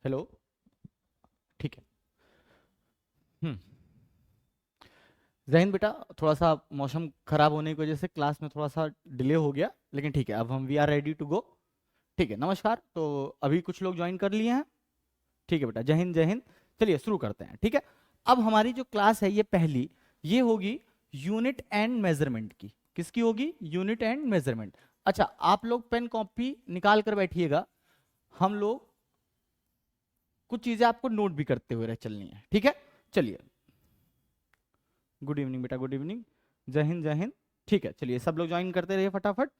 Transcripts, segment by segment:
Hello. ठीक है। हम्म। जहीन बेटा, थोड़ा सा मौसम खराब होने की वजह से क्लास में थोड़ा सा डिले हो गया, लेकिन ठीक है, अब हम we are ready to go. ठीक है, नमस्कार। तो अभी कुछ लोग ज्वाइन कर लिए हैं। ठीक है बेटा, जय हिंद जय हिंद। चलिए शुरू करते हैं। ठीक है, अब हमारी जो क्लास है ये पहली, ये होगी यूनिट एंड मेजरमेंट की। किसकी होगी? Unit and measurement. अच्छा, आप लोग पेन कॉपी निकाल कर बैठिएगा। हम लोग कुछ चीजें आपको नोट भी करते हुए चलनी है। ठीक है, चलिए। गुड इवनिंग बेटा, गुड इवनिंग। जय हिंद जय हिंद। ठीक है, चलिए सब लोग ज्वाइन करते रहिए फटाफट।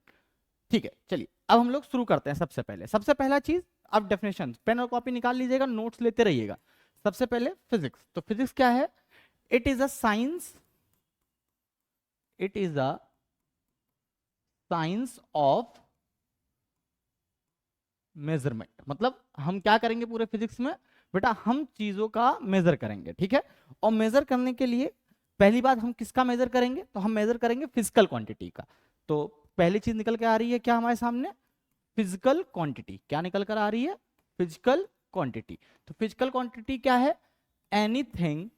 ठीक है, चलिए अब हम लोग शुरू करते हैं। सबसे पहला चीज, अब डेफिनेशन, पेन और कॉपी निकाल लीजिएगा, नोट्स लेते रहिएगा। सबसे पहले फिजिक्स। तो फिजिक्स क्या है? It is a science, it is a science of measurement. मतलब हम क्या करेंगे पूरे फिजिक्स में बेटा? हम चीजों का मेजर करेंगे। ठीक है, और मेजर करने के लिए पहली बात हम किसका मेजर करेंगे? तो हम मेजर करेंगे फिजिकल क्वांटिटी का। तो पहली चीज निकल के आ रही है क्या हमारे सामने? Physical quantity. क्या निकल कर आ रही है? Physical quantity. तो फिजिकल क्वांटिटी क्या है? Anything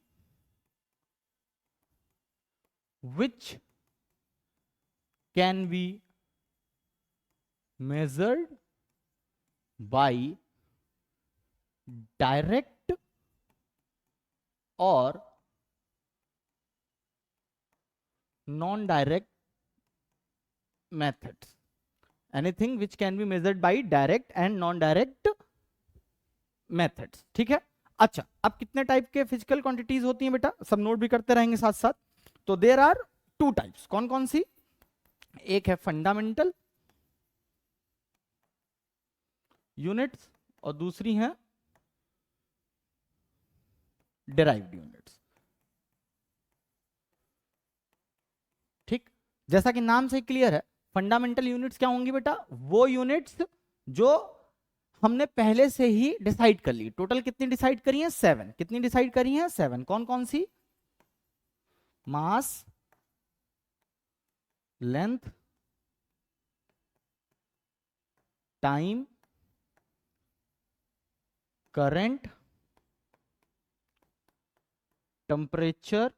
which can be measured by direct और non direct methods. Anything which can be measured by direct and non direct methods. ठीक है। अच्छा, अब कितने टाइप के फिजिकल क्वांटिटीज होती हैं बेटा? सब नोट भी करते रहेंगे साथ साथ। तो देर आर टू टाइप्स। कौन कौन सी? एक है फंडामेंटल यूनिट्स और दूसरी है डिराइव्ड यूनिट्स। ठीक, जैसा कि नाम से क्लियर है, फंडामेंटल यूनिट्स क्या होंगी बेटा? वो यूनिट्स जो हमने पहले से ही डिसाइड कर ली। टोटल कितनी डिसाइड करी है? 7। कितनी डिसाइड करी है? 7। कौन कौन सी? Mass, length, time, current, temperature,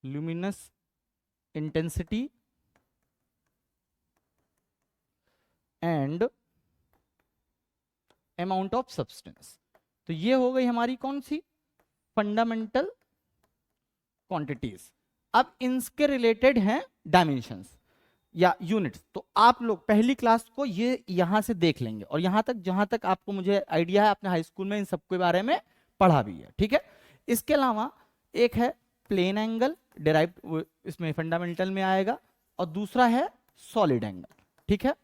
luminous intensity and amount of substance. तो ये हो गई हमारी कौन सी? Fundamental quantities. अब इनके रिलेटेड हैं डायमेंशंस या यूनिट्स। तो आप लोग पहली क्लास को ये यहां से देख लेंगे, और यहां तक जहां तक आपको मुझे आइडिया है, आपने हाई स्कूल में इन सबके बारे में पढ़ा भी है। ठीक है, इसके अलावा एक है प्लेन एंगल, डिराइव इसमें फंडामेंटल में आएगा, और दूसरा है सॉलिड एंगल। ठीक है,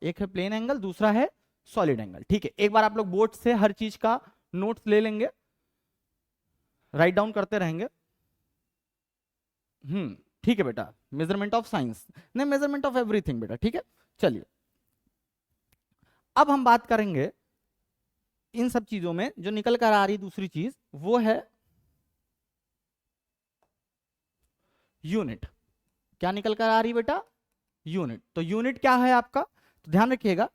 एक है प्लेन एंगल, दूसरा है सॉलिड एंगल। ठीक है, एक बार आप लोग बोर्ड से हर चीज का नोट्स ले लेंगे, राइट डाउन करते रहेंगे। ठीक है बेटा, मेजरमेंट ऑफ साइंस नहीं, मेजरमेंट ऑफ एवरीथिंग बेटा। ठीक है, चलिए अब हम बात करेंगे इन सब चीजों में जो निकल कर आ रही दूसरी चीज, वो है यूनिट। क्या निकल कर आ रही बेटा? यूनिट। तो यूनिट क्या है आपका? तो ध्यान रखिएगा,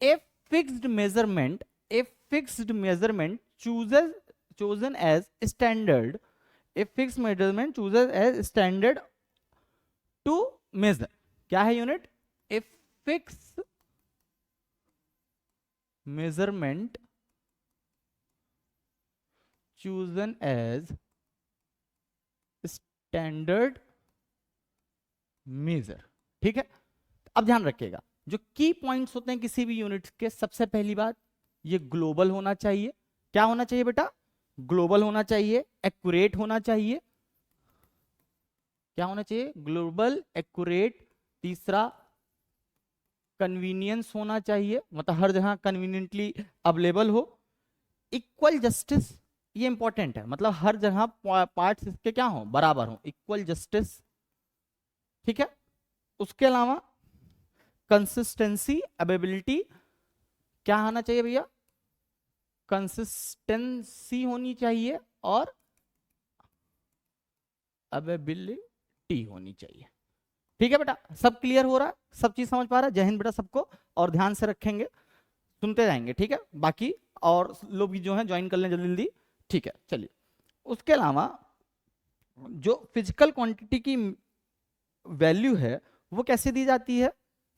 a fixed measurement, a fixed measurement chooses chosen as standard, a fixed measurement chooses as standard to measure। क्या है unit? A fix measurement chosen as standard major. ठीक है, अब ध्यान रखिएगा, जो की पॉइंट्स होते हैं किसी भी यूनिट के, सबसे पहली बात, ये ग्लोबल होना चाहिए। क्या होना चाहिए बेटा? ग्लोबल होना चाहिए, एक्यूरेट होना चाहिए। क्या होना चाहिए? Global, accurate. तीसरा, कन्वीनियंस होना चाहिए, मतलब हर जगह कन्वीनियंटली अवेलेबल हो। इक्वल जस्टिस, ये इंपॉर्टेंट है, मतलब हर जगह पार्ट्स इसके क्या हो? बराबर हो, इक्वल जस्टिस। ठीक है, उसके अलावा कंसिस्टेंसी, अवेबिलिटी। क्या आना चाहिए भैया? कंसिस्टेंसी होनी चाहिए और अवेबिलिटी होनी चाहिए। ठीक है बेटा, सब क्लियर हो रहा है, सब चीज समझ पा रहा है? जय हिंद बेटा सबको, और ध्यान से रखेंगे, सुनते जाएंगे, ठीक है? बाकी और लोग भी जो है ज्वाइन कर लें जल्दी जल्दी, ठीक है? चलिए, उसके अलावा जो फिजिकल क्वांटिटी की वैल्यू है वो कैसे दी जाती है?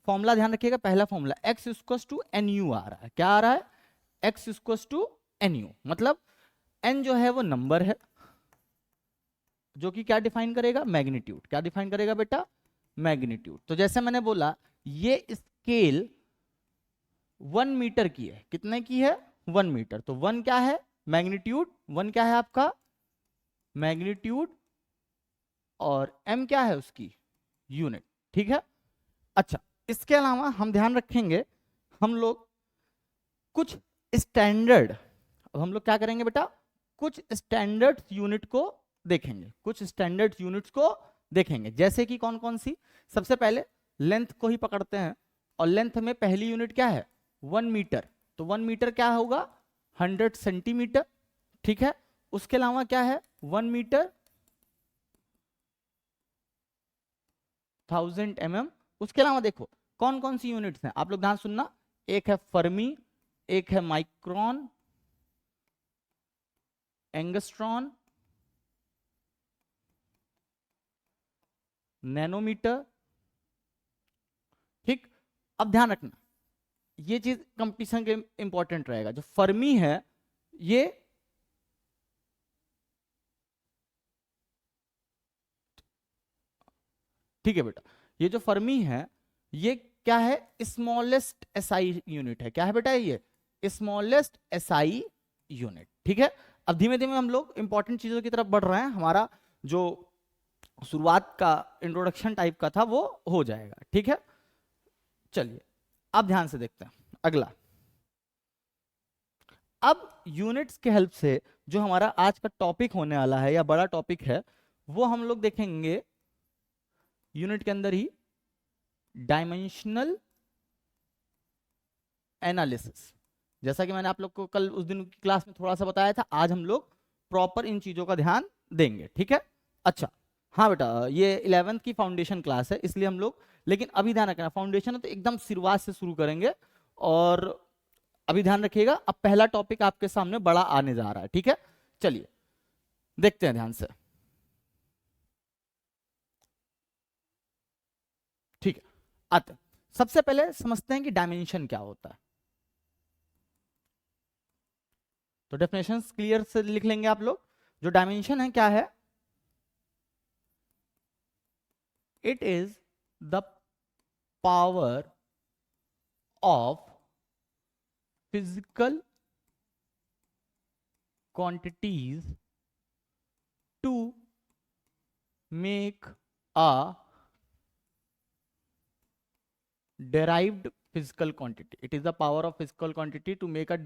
फॉर्मूला ध्यान रखिएगा, पहला formula x equals to N U आ रहा है। क्या आ रहा है? x equals to N U, मतलब n जो है वो नंबर है जो कि क्या डिफाइन करेगा? मैग्नीट्यूड। क्या डिफाइन करेगा बेटा? मैग्नीट्यूड। तो जैसे मैंने बोला ये स्केल 1 मीटर की है। कितने की है? 1 मीटर। तो 1 क्या है? मैग्नीट्यूड। 1 क्या है आपका? मैग्नीट्यूड। और m क्या है उसकी? यूनिट। ठीक है? अच्छा, इसके अलावा हम ध्यान रखेंगे, हम लोग कुछ स्टैंडर्ड, अब हम लोग क्या करेंगे बेटा? कुछ स्टैंडर्ड यूनिट को देखेंगे, कुछ स्टैंडर्ड यूनिट्स को देखेंगे। जैसे कि कौन कौन सी? सबसे पहले लेंथ को ही पकड़ते हैं, और लेंथ में पहली यूनिट क्या है? 1 मीटर। तो 1 मीटर क्या होगा? 100 सेंटीमीटर। ठीक है? उसके अलावा क्या है? 1 मीटर 1000 mm। उसके अलावा देखो कौन कौन सी यूनिट्स हैं, आप लोग ध्यान सुनना। एक है फर्मी, एक है माइक्रोन, एंगस्ट्रॉन, नैनोमीटर। ठीक, अब ध्यान रखना ये चीज कंपटीशन के इंपॉर्टेंट रहेगा। जो फर्मी है ये ठीक है बेटा, ये जो फर्मी है ये क्या है? स्मॉलेस्ट एसआई यूनिट है। क्या है बेटा? ये स्मॉलेस्ट एसआई यूनिट। ठीक है? अब धीमे धीमे हम लोग इंपॉर्टेंट चीजों की तरफ बढ़ रहे हैं, हमारा जो शुरुआत का इंट्रोडक्शन टाइप का था वो हो जाएगा। ठीक है? चलिए अब ध्यान से देखते हैं अगला। अब यूनिट्स के हेल्प से जो हमारा आज का टॉपिक होने वाला है या बड़ा टॉपिक है वो हम लोग देखेंगे यूनिट के अंदर ही, डायमेंशनल एनालिसिस। जैसा कि मैंने आप लोग को कल उस दिन की क्लास में थोड़ा सा बताया था, आज हम लोग प्रॉपर इन चीजों का ध्यान देंगे। ठीक है? अच्छा, हाँ बेटा, ये 11th की फाउंडेशन क्लास है इसलिए हम लोग, लेकिन अभी ध्यान रखना फाउंडेशन है तो एकदम शुरुआत से शुरू करेंगे। और अभी ध्यान रखिएगा, अब पहला टॉपिक आपके सामने बड़ा आने जा रहा है। ठीक है? चलिए देखते हैं ध्यान से। ठीक है, आते हैं। सबसे पहले समझते हैं कि डायमेंशन क्या होता है। तो डेफिनेशन क्लियर से लिख लेंगे आप लोग। जो डायमेंशन है क्या है? It is the power of physical quantities to make a derived physical quantity. It is the power of physical quantity to make a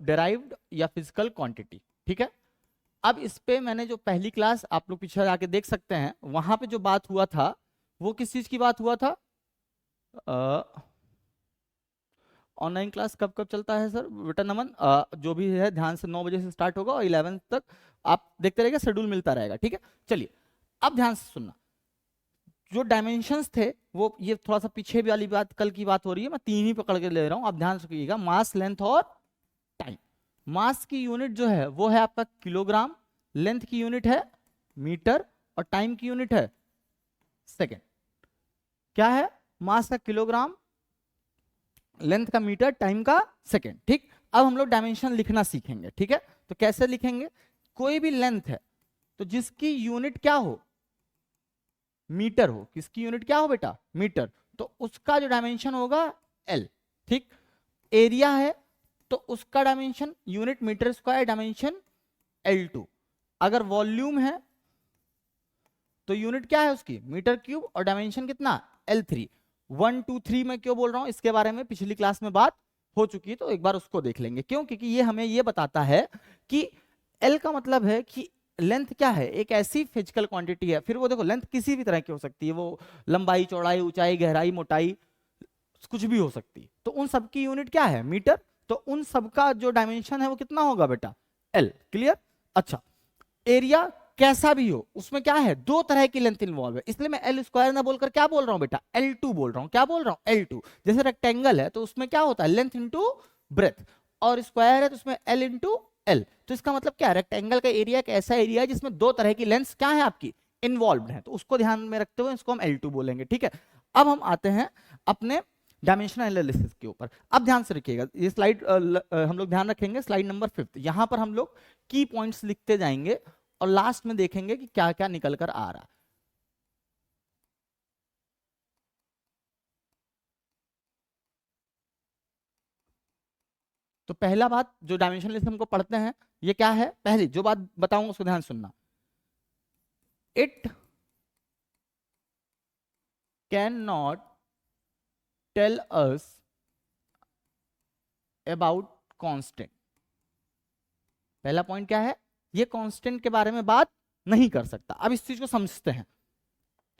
derived या physical quantity. ठीक है? अब इस पे मैंने जो पहली क्लास आप लोग पीछे जाके देख सकते हैं, वहां पे जो बात हुआ था वो किस चीज की बात हुआ था? ऑनलाइन क्लास कब कब चलता है सर? बेटा नमन, जो भी है ध्यान से 9 बजे से स्टार्ट होगा और 11 तक आप देखते रहेगा, शेड्यूल मिलता रहेगा। ठीक है? चलिए अब ध्यान से सुनना। जो डायमेंशंस थे वो ये थोड़ा सा पीछे भी वाली बात कल की बात हो रही है, मैं 3 ही पकड़ के ले रहा हूं, आप ध्यान से रखिएगा। मास, लेंथ और टाइम। मास की यूनिट जो है वो है आपका किलोग्राम, लेंथ की यूनिट है मीटर, और टाइम की यूनिट है सेकेंड। क्या है? मास का किलोग्राम, लेंथ का मीटर, टाइम का सेकेंड। ठीक, अब हम लोग डायमेंशन लिखना सीखेंगे। ठीक है? तो कैसे लिखेंगे? कोई भी लेंथ है तो जिसकी यूनिट क्या हो? मीटर हो। किसकी यूनिट क्या हो बेटा? मीटर। तो उसका जो डायमेंशन होगा एल। ठीक, एरिया है तो उसका dimension unit metre square, dimension L2। अगर वॉल्यूम है तो यूनिट क्या है उसकी? मीटर क्यूब, और डायमेंशन कितना? L3। 1 2 3 मैं क्यों बोल रहा हूं? इसके बारे में पिछली क्लास में बात हो चुकी है, तो एक बार उसको देख लेंगे। क्यों? क्योंकि ये हमें ये बताता है कि L का मतलब है कि लेंथ क्या है? एक ऐसी फिजिकल क्वांटिटी है। फिर वो देखो लेंथ किसी भी तरह की हो सकती है, वो लंबाई, चौड़ाई, ऊंचाई, गहराई, मोटाई, कुछ भी हो सकती है। तो उन सब की यूनिट क्या है? मीटर। तो उन सब का जो डायमेंशन है वो कितना होगा बेटा? L। क्लियर? अच्छा, एरिया कैसा भी हो उसमें क्या है, दो तरह की लेंथ इन्वॉल्व है, इसलिए मैं एल स्क्वायर ना बोलकर क्या बोल रहा हूं बेटा, L2 बोल रहा हूं। क्या बोल रहा हूं, L2। जैसे रेक्टेंगल है तो उसमें क्या होता है, लेंथ इंटू ब्रेथ, और स्क्वायर है तो उसमें L इंटू एल। तो इसका मतलब क्या है, रेक्टेंगल का एरिया एक ऐसा एरिया है जिसमें दो तरह की लेंथ क्या है आपकी, इन्वॉल्व है, तो उसको ध्यान में रखते हुए इसको हम L2 बोलेंगे, ठीक है। अब हम आते हैं अपने डायमेंशनल एनालिसिस के ऊपर। अब ध्यान से रखिएगा, ये स्लाइड हम लोग ध्यान रखेंगे, स्लाइड नंबर 5। यहां पर हम लोग की पॉइंट्स लिखते जाएंगे और लास्ट में देखेंगे कि क्या क्या निकल कर आ रहा है। तो पहला बात जो डायमेंशनलिज्म को पढ़ते हैं, ये क्या है, पहली जो बात बताऊंगा उसको ध्यान सुनना। It can not tell us about constant. पहला पॉइंट क्या है, ये कांस्टेंट के बारे में बात नहीं कर सकता। अब इस चीज को समझते हैं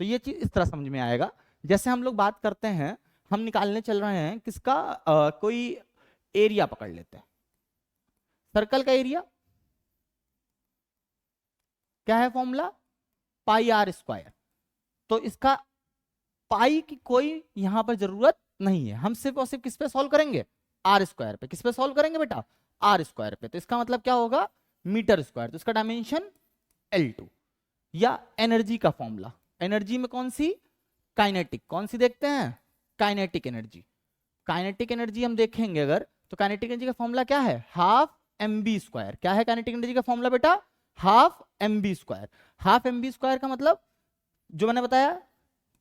तो ये चीज इस तरह समझ में आएगा। जैसे हम लोग बात करते हैं, हम निकालने चल रहे हैं किसका, कोई एरिया पकड़ लेते हैं, सर्कल का एरिया। क्या है फॉर्मूला, पाई आर स्क्वायर। तो इसका पाई की कोई यहां पर जरूरत नहीं है, हम सिर्फ और सिर्फ किस पे सॉल्व करेंगे, आर स्क्वायर पे। किस पे सॉल्व करेंगे बेटा, आर स्क्वायर पे। तो इसका मतलब क्या होगा, मीटर स्क्वायर। तो इसका डायमेंशन L2। या एनर्जी का फॉर्मूला, एनर्जी में कौन सी, काइनेटिक। कौन सी देखते हैं, काइनेटिक एनर्जी। काइनेटिक एनर्जी हम देखेंगे अगर, तो काइनेटिक एनर्जी का फॉर्मूला क्या है, हाफ mb स्क्वायर। क्या है काइनेटिक एनर्जी का फॉर्मूला बेटा, half mb square. Half mb square का मतलब जो मैंने बताया,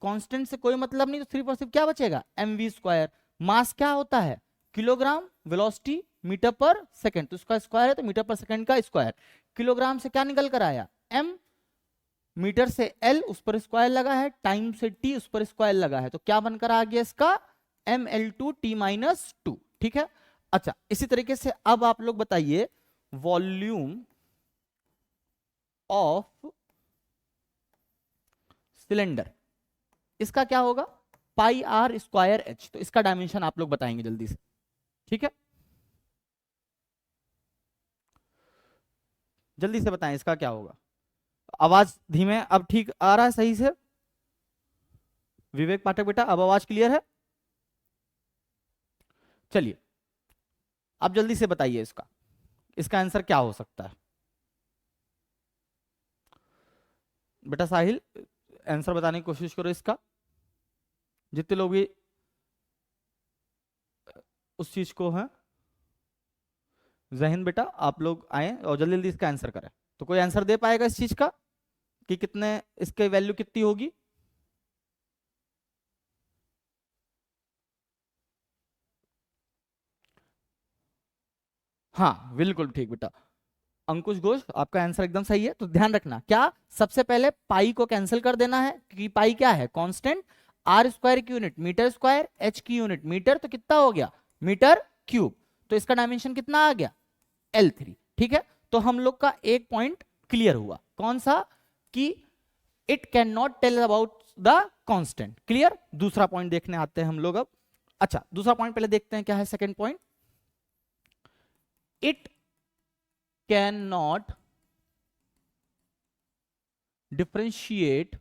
कांस्टेंट से कोई मतलब नहीं, तो सिर्फ और सिर्फ क्या बचेगा, mv स्क्वायर। मास क्या होता है, किलोग्राम, वेलोसिटी मीटर पर सेकंड, तो इसका स्क्वायर है तो मीटर पर सेकंड का स्क्वायर। किलोग्राम से क्या निकल कर आया, m, मीटर से L, उस पर स्क्वायर लगा है, टाइम से T, उस पर स्क्वायर लगा है, तो क्या बनकर आ गया इसका, mL2T-2। ठीक है। अच्छा, इसी तरीके से अब आप लोग बताइए, वॉल्यूम ऑफ सिलेंडर, इसका क्या होगा, पाई आर स्क्वायर एच। तो इसका डायमेंशन आप लोग बताएंगे जल्दी से, ठीक है, जल्दी से बताएं इसका क्या होगा। आवाज धीमे, अब ठीक आ रहा है सही से, विवेक पाठक बेटा अब आवाज क्लियर है। चलिए अब जल्दी से बताइए इसका, इसका आंसर क्या हो सकता है। बेटा साहिल आंसर बताने की कोशिश करो इसका, जितने लोग भी उस चीज को हैं। जहीन बेटा आप लोग आए और जल्दी जल्दी इसका आंसर करें। तो कोई आंसर दे पाएगा इस चीज का कि कितने, इसके वैल्यू कितनी होगी। हाँ बिल्कुल ठीक बेटा, अंकुश घोष आपका आंसर एकदम सही है। तो ध्यान रखना क्या, सबसे पहले पाई को कैंसिल कर देना है, क्योंकि पाई क्या है, कांस्टेंट। आर स्क्वायर की यूनिट मीटर स्क्वायर, एच की यूनिट मीटर, तो कितना हो गया, मीटर क्यूब। तो इसका डायमेंशन कितना आ गया, L3। ठीक है, तो हम लोग का एक पॉइंट क्लियर हुआ, कौन सा, कि it can not tell about the constant. Clear. दूसरा पॉइंट देखने आते हैं हम लोग अब। अच्छा दूसरा पॉइंट पहले देखते हैं क्या है, second point, it can not differentiate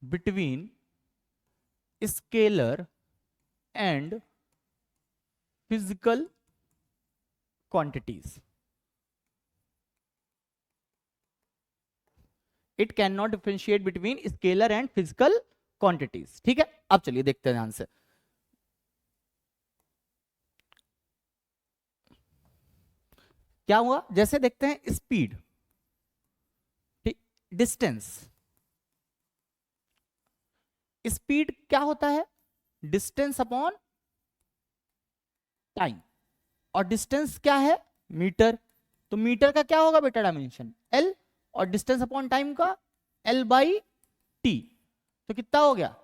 between scalar and physical quantities. It cannot differentiate between scalar and physical quantities. ठीक है, अब चलिए देखते हैं ध्यान से। क्या हुआ, जैसे देखते हैं स्पीड, डिस्टेंस, स्पीड क्या होता है, डिस्टेंस अपॉन टाइम, और डिस्टेंस क्या है, मीटर। तो मीटर का क्या होगा बेटा, डायमेंशन L, और डिस्टेंस अपॉन टाइम का L/T। तो कितना हो गया,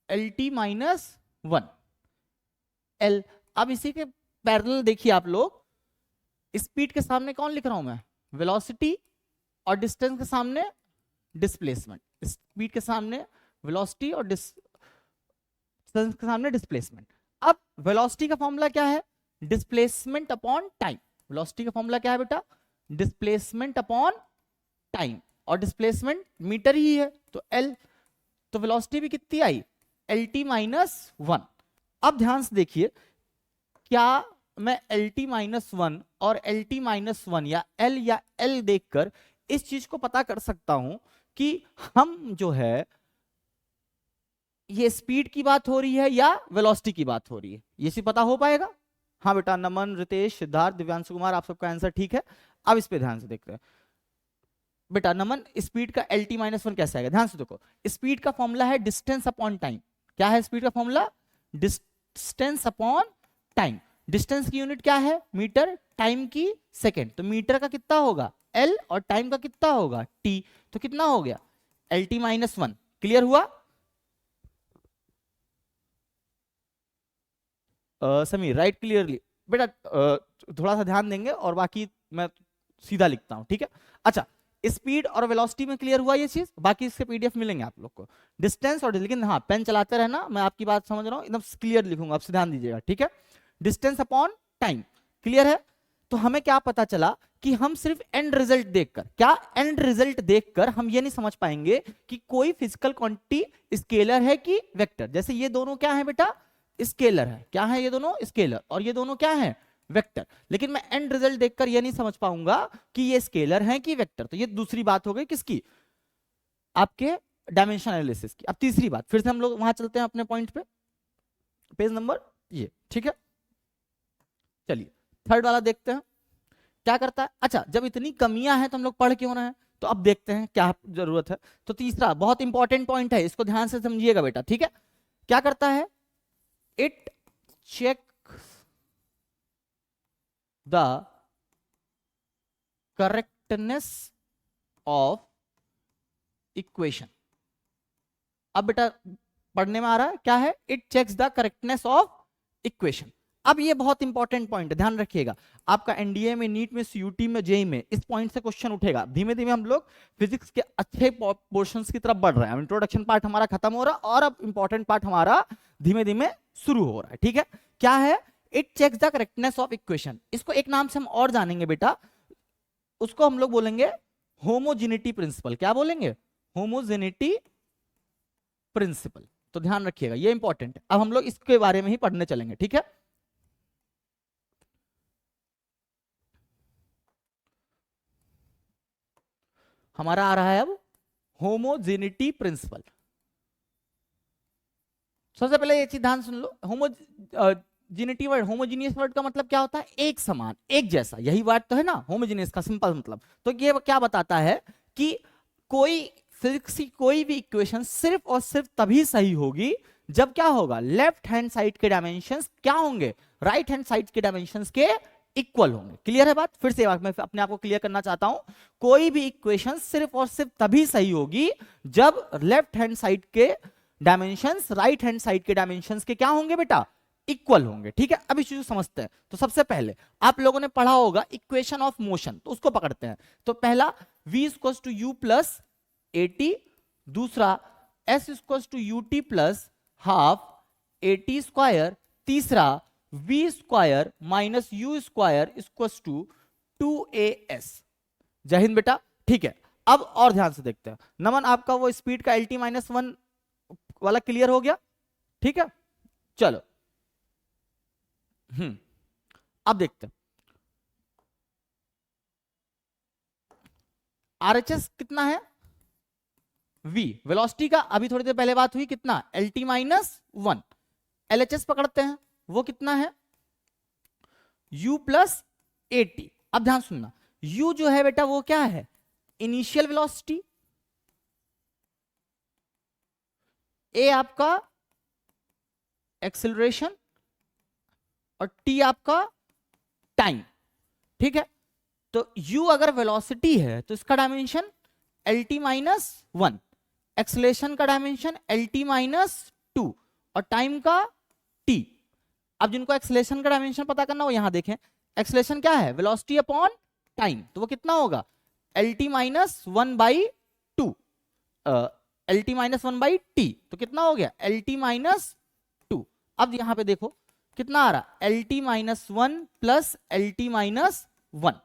LT-1 L। अब इसी के पैरेलल देखिए आप लोग, स्पीड के सामने कौन लिख रहा हूं मैं, वेलोसिटी, और डिस्टेंस के सामने डिस्प्लेसमेंट। स्पीड के सामने वेलोसिटी और डिस्टेंस के सामने डिस्प्लेसमेंट। अब वेलोसिटी का फॉर्मूला क्या है, डिस्प्लेसमेंट अपॉन टाइम। वेलोसिटी का फॉर्मूला क्या है बेटा, डिस्प्लेसमेंट अपॉन टाइम, और डिस्प्लेसमेंट मीटर ही है तो एल, तो वेलोसिटी भी कितनी आई, एल टी माइनस वन। अब ध्यान से देखिए, क्या मैं एल टी माइनस वन और एल टी माइनस वन या एल देखकर इस चीज को पता कर सकता हूं कि हम जो है ये स्पीड की बात हो रही है या वेलोसिटी की बात हो रही है, ये सी पता हो पाएगा? हाँ बेटा, नमन, रितेश, सिद्धार्थ, दिव्यांशु कुमार, आप सबका आंसर ठीक है। अब इस पे ध्यान से देखते हैं बेटा। नमन, स्पीड का एल टी माइनस वन कैसे आएगा? ध्यान से देखो, स्पीड का फॉर्मूला है डिस्टेंस अपॉन टाइम। क्या है स्पीड का formula? Distance upon time. Distance की यूनिट क्या है? मीटर, टाइम की सेकेंड। तो मीटर का कितना होगा? एल, और टाइम का कितना होगा? टी। तो कितना हो गया? L T minus one. Clear हुआ? समीर, राइट क्लियरली बेटा। थोड़ा सा ध्यान देंगे और बाकी मैं सीधा लिखता हूं, ठीक है? अच्छा, स्पीड और वेलोसिटी में क्लियर हुआ ये चीज, बाकी इसके पीडीएफ मिलेंगे आप लोग को। डिस्टेंस और, लेकिन हाँ पेन चलाते रहना, मैं आपकी बात समझ रहा हूँ, एकदम क्लियर लिखूंगा, आपसे ध्यान दीजिएगा, ठीक है? डिस्टेंस अपॉन टाइम, क्लियर है? तो हमें क्या पता चला कि हम सिर्फ एंड रिजल्ट देखकर, क्या एंड रिजल्ट देखकर हम ये नहीं समझ पाएंगे कि कोई फिजिकल क्वांटिटी स्केलर है कि वेक्टर। जैसे ये दोनों क्या है बेटा? स्केलर है। क्या है ये दोनों? स्केलर। और ये दोनों क्या है? वेक्टर। लेकिन मैं एंड रिजल्ट देखकर ये नहीं समझ पाऊंगा कि ये स्केलर है कि वेक्टर। तो ये दूसरी बात हो गई किसकी? आपके डायमेंशन एनालिसिस की। अब तीसरी बात, फिर से हम लोग वहां चलते हैं अपने पॉइंट पे, पेज नंबर ये, ठीक है? चलिए थर्ड वाला देखते हैं क्या करता है। अच्छा, जब इतनी कमियां हैं तो हम लोग पढ़ क्यों रहे हैं? तो अब देखते हैं क्या जरूरत है। तो तीसरा बहुत इंपॉर्टेंट पॉइंट है, इसको ध्यान से समझिएगा बेटा, ठीक है? क्या करता है? It check the correctness of equation. अब बेटा पढ़ने में आ रहा है क्या है? It checks the correctness of equation. अब ये बहुत इंपॉर्टेंट पॉइंट है, ध्यान रखिएगा। आपका एनडीए में, नीट में, सीयूटी में, जेई में इस पॉइंट से क्वेश्चन उठेगा। धीमे धीमे हम लोग फिजिक्स के अच्छे पोर्शंस की तरफ बढ़ रहे हैं। इंट्रोडक्शन पार्ट हमारा खत्म हो रहा है और अब इंपॉर्टेंट पार्ट हमारा धीमे धीमे शुरू हो रहा है, ठीक है? क्या है? It checks the correctness of equation. इसको एक नाम से हम और जानेंगे बेटा, उसको हम लोग बोलेंगे होमोजेनिटी प्रिंसिपल। क्या बोलेंगे? Homogeneity principle. तो ध्यान रखिएगा, ये इंपॉर्टेंट है। अब हम लोग इसके बारे में ही पढ़ने चलेंगे, ठीक है? हमारा आ रहा है अब होमोजेनिटी प्रिंसिपल। सबसे पहले ये चीज ध्यान सुन लो, होमोजेनिटी वर्ड, होमोजीनियस वर्ड का मतलब क्या होता है? एक समान, एक जैसा, यही वर्ड तो है ना होमोजीनियस का सिंपल मतलब। तो ये क्या बताता है कि कोई फिजिक्स की कोई भी इक्वेशन सिर्फ और सिर्फ तभी सही होगी जब क्या होगा? लेफ्ट हैंड साइड के डायमेंशंस क्या होंगे? राइट हैंड साइड के डायमेंशंस के इक्वल होंगे। क्लियर है बात? फिर से मैं अपने आप को क्लियर करना चाहता हूं, कोई भी इक्वेशन सिर्फ और सिर्फ तभी सही होगी जब लेफ्ट हैंड साइड के डायमेंशंस राइट हैंड साइड के डायमेंशंस के क्या होंगे बेटा? इक्वल होंगे, ठीक है? अब इस चीज को समझते हैं। तो सबसे पहले आप लोगों ने पढ़ा होगा इक्वेशन ऑफ मोशन, तो उसको पकड़ते हैं। तो पहला v equals to u plus a t, दूसरा s equals to u t plus half a t square, तीसरा v square minus u square equals to 2as। जय हिंद बेटा, ठीक है? अब और ध्यान से देखते हैं। नमन, आपका वो स्पीड का एल टी माइनस वन वाला क्लियर हो गया, ठीक है? चलो अब देखते हैं आरएचएस कितना है? v वेलोसिटी का अभी थोड़ी देर पहले बात हुई, कितना? L T minus one. LHS पकड़ते हैं, वो कितना है? u plus eighty. अब ध्यान सुनना, u जो है बेटा वो क्या है? इनिशियल वेलोसिटी, a आपका एक्सेलरेशन और t आपका टाइम, ठीक है? तो u अगर वेलोसिटी है तो इसका dimension L T minus one, acceleration का dimension L T minus two और टाइम का t। अब जिनको एक्सेलरेशन का डायमेंशन पता करना हो यहां देखें, एक्सेलरेशन क्या है? वेलोसिटी अपॉन टाइम, तो वो कितना होगा? L T minus one by two, L T minus one by T, तो कितना हो गया? L T minus to. अब यहां पे देखो कितना आ रहा? L T minus one plus L T minus one.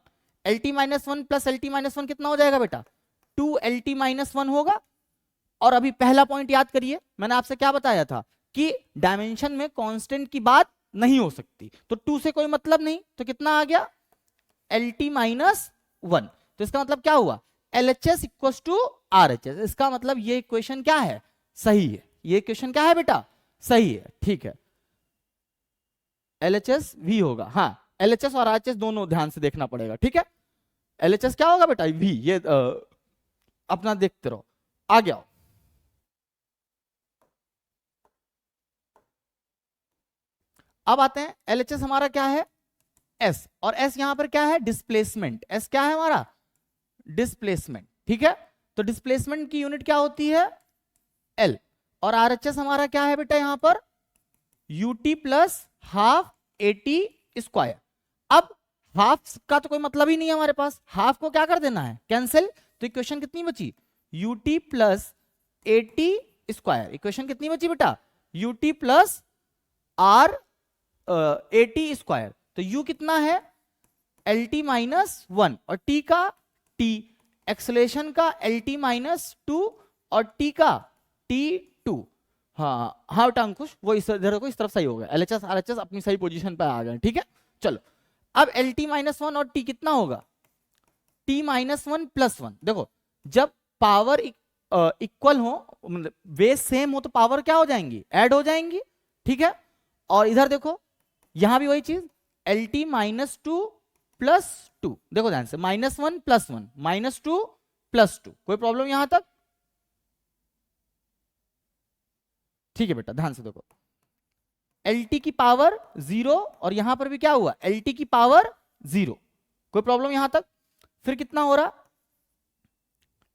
L T minus one plus L T minus one कितना हो जाएगा बेटा, 2LT-1 होगा। और अभी पहला पॉइंट याद करिए, मैंने आपसे क्या बताया था कि डायमेंशन में कांस्टेंट की बात नहीं हो सकती, तो 2 से कोई मतलब नहीं, तो कितना आ गया, LT-1। तो इसका मतलब क्या हुआ, LHS इक्वल टू RHS। इसका मतलब ये इक्वेशन क्या है, सही है। ये इक्वेशन क्या है बेटा, सही है, ठीक है। LHS भी होगा, हाँ LHS और RHS दोनों ध्यान से देखना पड़ेगा, ठीक है। LHS क्या होगा बेटा, V, ये अपना देखते रहो, आ गया। अब आते हैं LHS हमारा क्या है, S, और S यहां पर क्या है, डिस्प्लेसमेंट। S क्या है हमारा, डिस्प्लेसमेंट, ठीक है। तो डिस्प्लेसमेंट की यूनिट क्या होती है, L। और RHS हमारा क्या है बेटा, यहां पर UT plus half AT square. अब हाफ का तो कोई मतलब ही नहीं है हमारे पास, हाफ को क्या कर देना है, कैंसिल। तो इक्वेशन कितनी बची, UT plus AT square. Equation कितनी बची बेटा, UT plus R AT square. तो U कितना है, LT-1, और T का T, एक्सेलेरेशन का LT-2 और T का T2। हाँ हाँ बेटा अंकुश, वो इस इधर को इस तरफ सही हो गया, LHS RHS अपनी सही पोजीशन पर आ गए, ठीक है। चलो अब LT-1 और T कितना होगा, T-1 प्लस 1। देखो जब पावर इक्वल हो, मतलब बेस सेम हो, तो पावर क्या हो जाएंगी, ऐड हो जाएंगी, ठीक है। और इधर देखो यहां भी वही चीज, LT-2 प्लस 2। देखो ध्यान से, -1 प्लस 1, -2 प्लस 2। कोई प्रॉब्लम यहां तक, ठीक है बेटा ध्यान से देखो, LT की पावर 0, और यहां पर भी क्या हुआ, LT की पावर 0। कोई प्रॉब्लम यहां तक। फिर कितना हो रहा,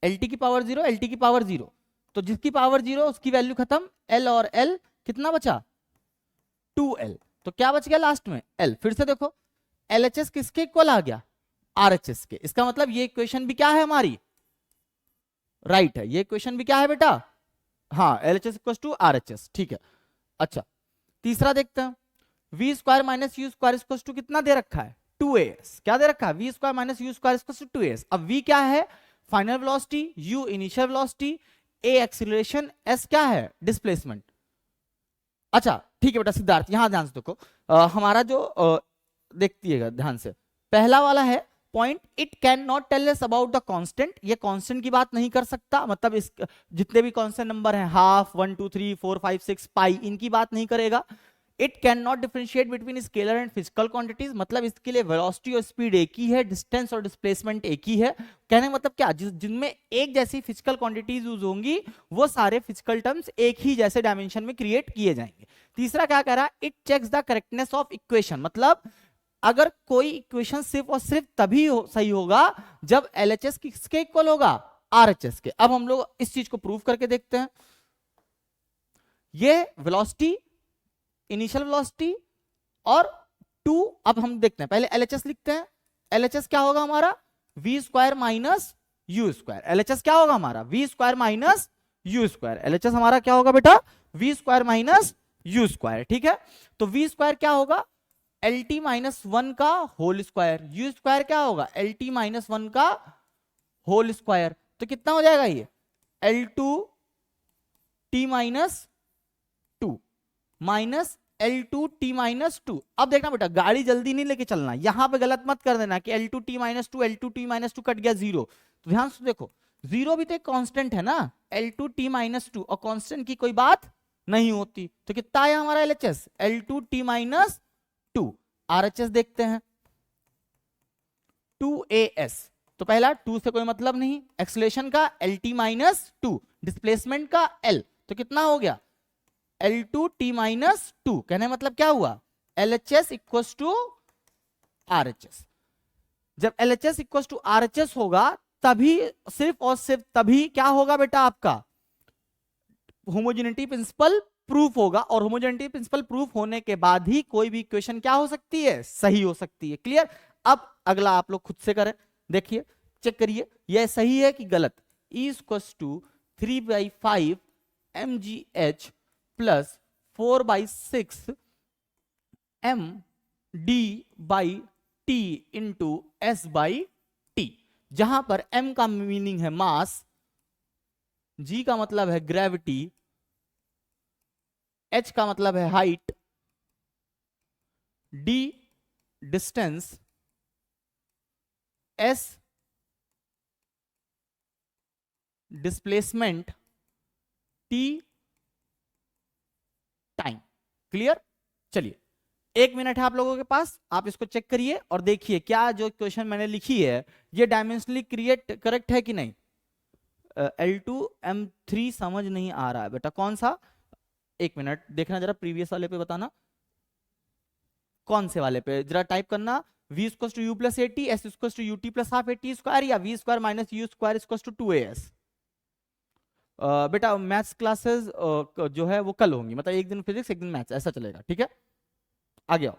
LT की पावर 0, LT की पावर 0, तो जिसकी पावर 0 उसकी वैल्यू खत्म, L और L कितना बचा, 2L। तो क्या बच गया लास्ट में, L। फिर से देखो LHS किसके इक्वल आ गया, RHS के। इसका मतलब ये इक्वेशन भी क्या है हमारी, राइट है। ये इक्वेशन भी क्या है बेटा, हाँ LHS इक्वल टू RHS, ठीक है। अच्छा तीसरा देखते हैं, v square minus u square equal to कितना दे रखा है, 2as। क्या दे रखा है, v square minus u square equal to 2as। अब v क्या है, final velocity, u initial velocity, a acceleration, s क्या है, डिस्प्लेसमेंट। अच्छा ठीक है बेटा सिद्धार्थ, यहां ध्यान से देखो, हमारा जो देखिएगा ध्यान से, पहला वाला है point, it can not tell us about the constant. ये कांस्टेंट की बात नहीं कर सकता, मतलब इस जितने भी कांस्टेंट नंबर हैं, हाफ, 1 2 3 4 5 6 पाई, इनकी बात नहीं करेगा। It can not differentiate between scalar and physical quantities, मतलब इसके लिए वेलोसिटी और स्पीड एक ही है, डिस्टेंस और डिस्प्लेसमेंट एक ही है। कहने का मतलब क्या, जिनमें एक जैसी फिजिकल क्वांटिटीज यूज होंगी, वो सारे फिजिकल टर्म्स एक ही जैसे डायमेंशन में क्रिएट किए जाएंगे। तीसरा क्या कह रहा है, it checks the correctness of equation, मतलब अगर कोई इक्वेशन सिर्फ और सिर्फ तभी सही होगा जब LHS किसके इक्वल होगा, RHS के। अब हम लोग इस चीज को प्रूव करके देखते हैं। ये वेलोसिटी, इनिशियल वेलोसिटी और 2, अब हम देखते हैं, पहले LHS लिखते हैं। LHS क्या होगा हमारा, v square minus u square. LHS क्या होगा हमारा, v square minus u square. LHS हमारा क्या होगा बेटा, v square minus u square, ठीक है। तो v स्क्वायर क्या होगा, LT-1 का होल स्क्वायर, यू स्क्वायर क्या होगा, LT-1 का होल स्क्वायर। तो कितना हो जाएगा ये, L2T-2 माइनस L2T-2। अब देखना बेटा, गाड़ी जल्दी नहीं लेके चलना, यहां पे गलत मत कर देना कि L2T-2 L2T-2 कट गया 0। तो ध्यान से देखो, 0 भी तो एक कांस्टेंट है ना, L2T-2, और कांस्टेंट की कोई बात नहीं होती। तो कितना आया हमारा LHS, L2T-2। RHS देखते हैं, 2as। तो पहला 2 से कोई मतलब नहीं, एक्सेलरेशन का LT-2, डिस्प्लेसमेंट का L, तो कितना हो गया, L2T-2। कहने मतलब क्या हुआ, LHS इक्वल्स टू RHS। जब LHS इक्वल्स टू RHS होगा, तभी, सिर्फ और सिर्फ तभी क्या होगा बेटा, आपका होमोजेनिटी प्रिंसिपल प्रूफ होगा। और होमोजेनिटी प्रिंसिपल प्रूफ होने के बाद ही कोई भी इक्वेशन क्या हो सकती है, सही हो सकती है। क्लियर। अब अगला आप लोग खुद से करें, देखिए चेक करिए यह सही है कि गलत। E equals to 3/5 mgh plus 4/6 md/t into s/t। जहां पर m का मीनिंग है मास, g का मतलब है ग्रेविटी, h का मतलब है height, d distance, s displacement, t time. Clear? चलिए 1 मिनट है आप लोगों के पास, आप इसको चेक करिए और देखिए क्या जो क्वेश्चन मैंने लिखी है ये डायमेंशनली क्रिएट करेक्ट है कि नहीं। L2 M3 समझ नहीं आ रहा है बेटा, कौन सा? 1 मिनट देखना जरा, प्रीवियस वाले पे बताना कौन से वाले पे, जरा टाइप करना v equal to u plus a t, s equal to u t plus half a t square, या v square minus u square equal to 2as। बेटा मैथ्स क्लासेस जो है वो कल होंगी, मतलब एक दिन फिजिक्स एक दिन मैथ्स, ऐसा चलेगा, ठीक है? आगे आओ।